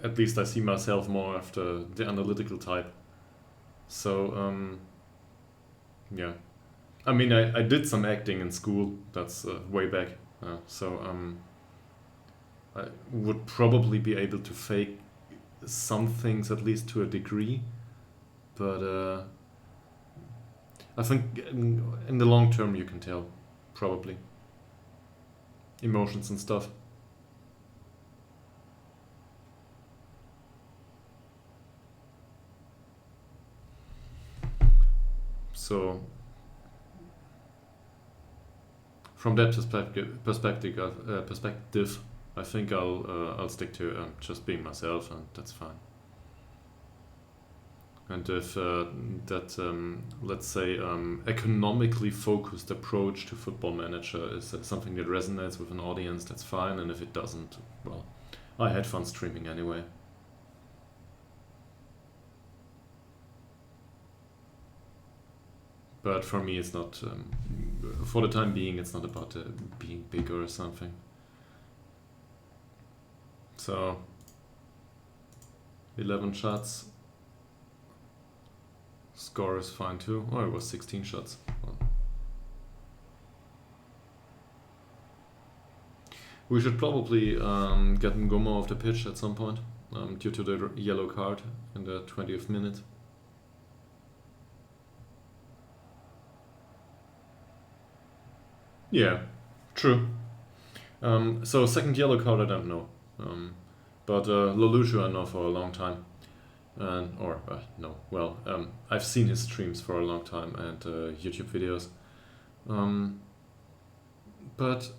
at least I see myself more of the analytical type. So yeah, I mean I did some acting in school. That's way back. So I would probably be able to fake some things at least to a degree, but I think in the long term you can tell probably emotions and stuff. So from that perspective, I think I'll stick to just being myself, and that's fine. And if that let's say economically focused approach to Football Manager is something that resonates with an audience, that's fine. And if it doesn't, well, I had fun streaming anyway. But for me, it's not. For the time being, it's not about being bigger or something. So, 11 shots. Score is fine too. Oh, it was 16 shots. Well. We should probably get Ngomo off the pitch at some point due to the yellow card in the 20th minute. Yeah, true. So second yellow card, I don't know. But Lelouch I know for a long time. Or no, well, I've seen his streams for a long time and YouTube videos. But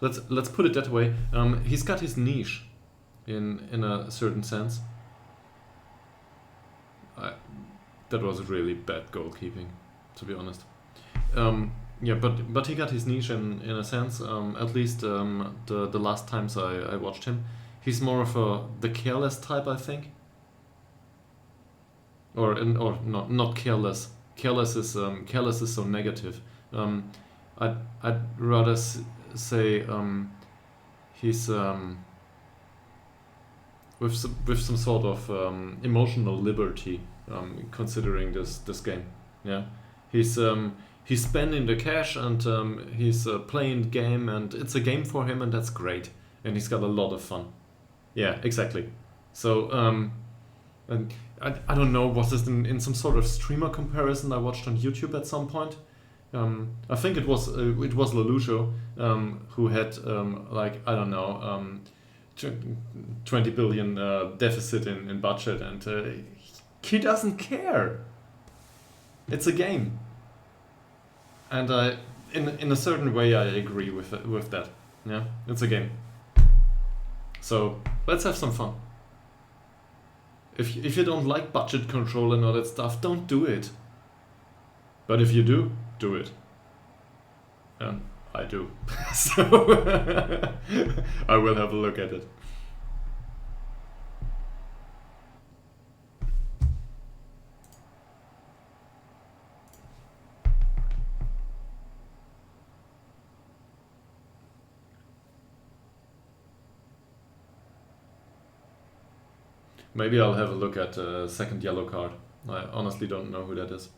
let's put it that way. He's got his niche, in a certain sense. That was really bad goalkeeping, to be honest. Yeah, but he got his niche in a sense. At least the last times I watched him, he's more of the careless type, I think. Or not careless. Careless is so negative. I'd rather say he's with some sort of emotional liberty, considering this game. Yeah, he's spending the cash, and he's playing the game, and it's a game for him, and that's great. And he's got a lot of fun. Yeah, exactly. So and I don't know, was this in some sort of streamer comparison I watched on YouTube at some point? I think it was Lelouch who had like, I don't know, 20 billion deficit in budget, and he doesn't care. It's a game, and in a certain way I agree with that. Yeah, it's a game. So let's have some fun. If you don't like budget control and all that stuff, don't do it. But if you do it. And I do. So I will have a look at it. Maybe I'll have a look at a second yellow card. I honestly don't know who that is.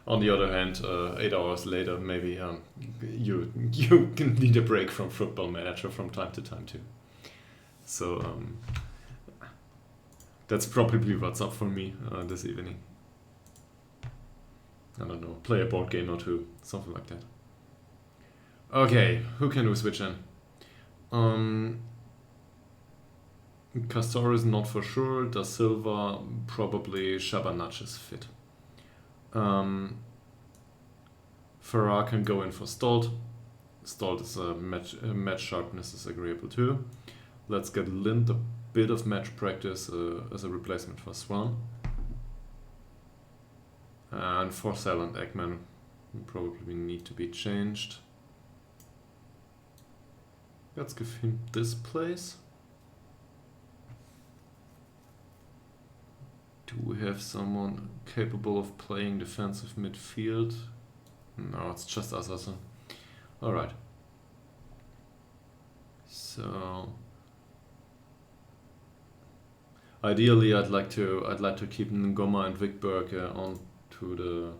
On the other hand, 8 hours later, maybe you can need a break from Football Manager from time to time too. So that's probably what's up for me this evening. I don't know, play a board game or two, something like that. Okay, who can we switch in? Castor is not for sure. Da Silva, probably. Shabanach is fit. Farrar can go in for Stolt. Stolt is match sharpness is agreeable too. Let's get Lind a bit of match practice as a replacement for Swan. And Forsell and Ekman probably need to be changed. Let's give him this place. Do we have someone capable of playing defensive midfield? No, it's just Assassin. Alright. So ideally I'd like to keep Ngoma and Vikberg on to the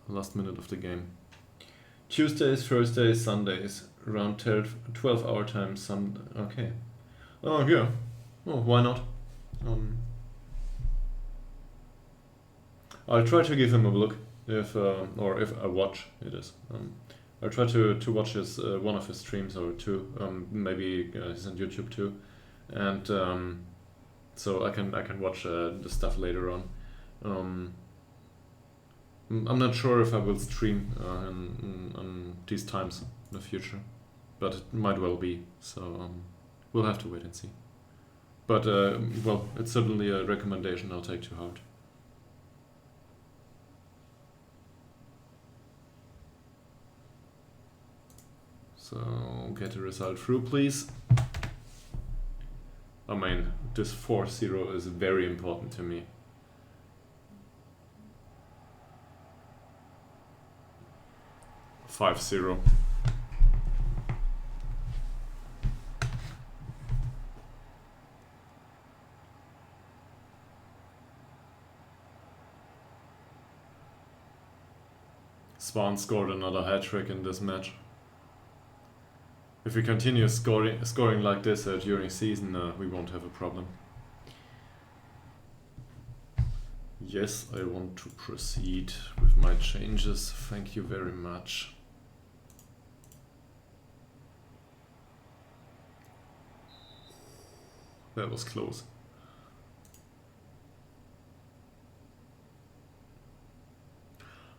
last minute of the game. Tuesdays, Thursdays, Sundays, around 12 hour time. Okay. Oh yeah. Oh, why not? I'll try to give him a look if I watch it is. I'll try to watch his one of his streams or two. Maybe he's on YouTube too, and so I can watch the stuff later on. I'm not sure if I will stream on these times in the future, but it might well be. So we'll have to wait and see. But well, it's certainly a recommendation I'll take to heart. So get a result through, please. I mean, this 4-0 is very important to me. $5-0. Swan scored another hat-trick in this match. If we continue scoring like this during season, we won't have a problem. Yes, I want to proceed with my changes. Thank you very much. That was close.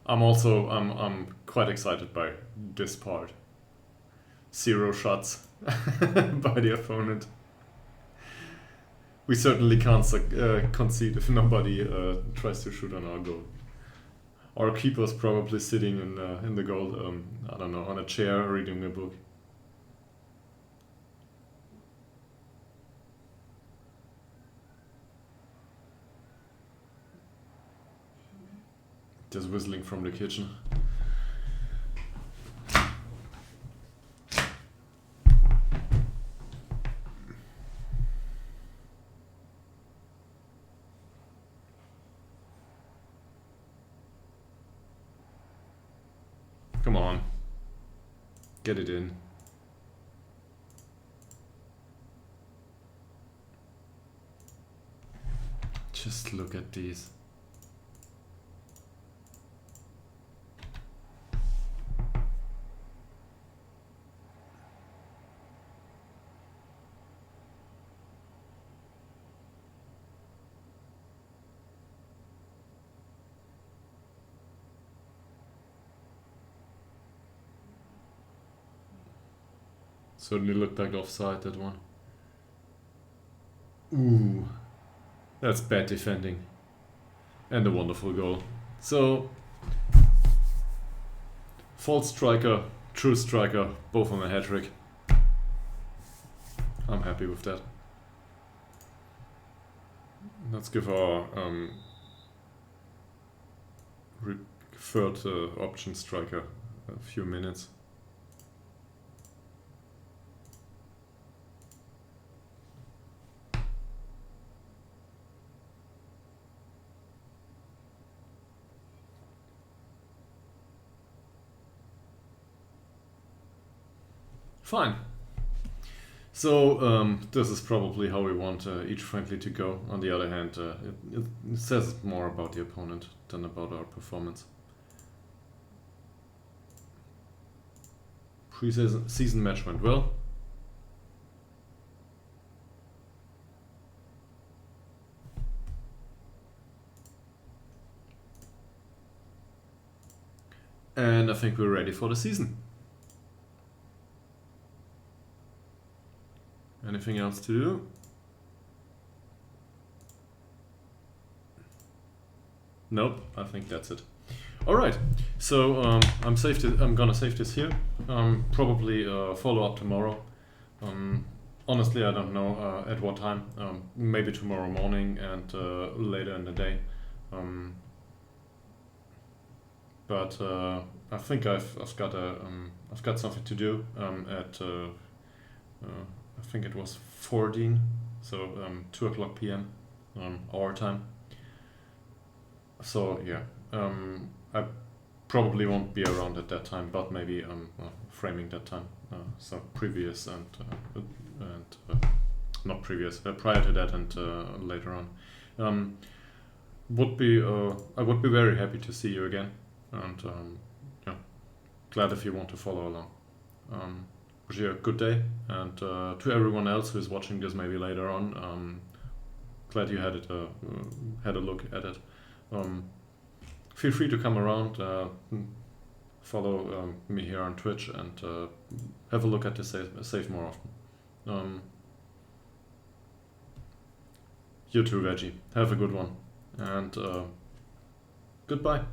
I'm quite excited by this part. 0 shots by the opponent. We certainly can't concede if nobody tries to shoot on our goal. Our keeper's probably sitting in the goal, I don't know, on a chair reading a book. Just whistling from the kitchen. Come on. Get it in. Just look at these. Certainly looked like offside, that one. Ooh, that's bad defending. And a wonderful goal. So, false striker, true striker, both on a hat-trick. I'm happy with that. Let's give our third option striker a few minutes. Fine. So this is probably how we want each friendly to go. On the other hand, it says more about the opponent than about our performance. Preseason match went well. And I think we're ready for the season. Anything else to do? Nope, I think that's it. Alright, so I'm gonna save this here. Probably follow up tomorrow. Honestly, I don't know at what time. Maybe tomorrow morning and later in the day. But I think I've got something to do at I think it was 14, so 2 o'clock p.m. Our time. So yeah, I probably won't be around at that time, but maybe framing that time. So previous and not previous, prior to that and later on. I would be very happy to see you again, and yeah, glad if you want to follow along. Wish you a good day, and to everyone else who's watching this maybe later on, glad you had a look at it. Feel free to come around, follow me here on Twitch, and have a look at the save more often. You too, Veggie. Have a good one, and goodbye.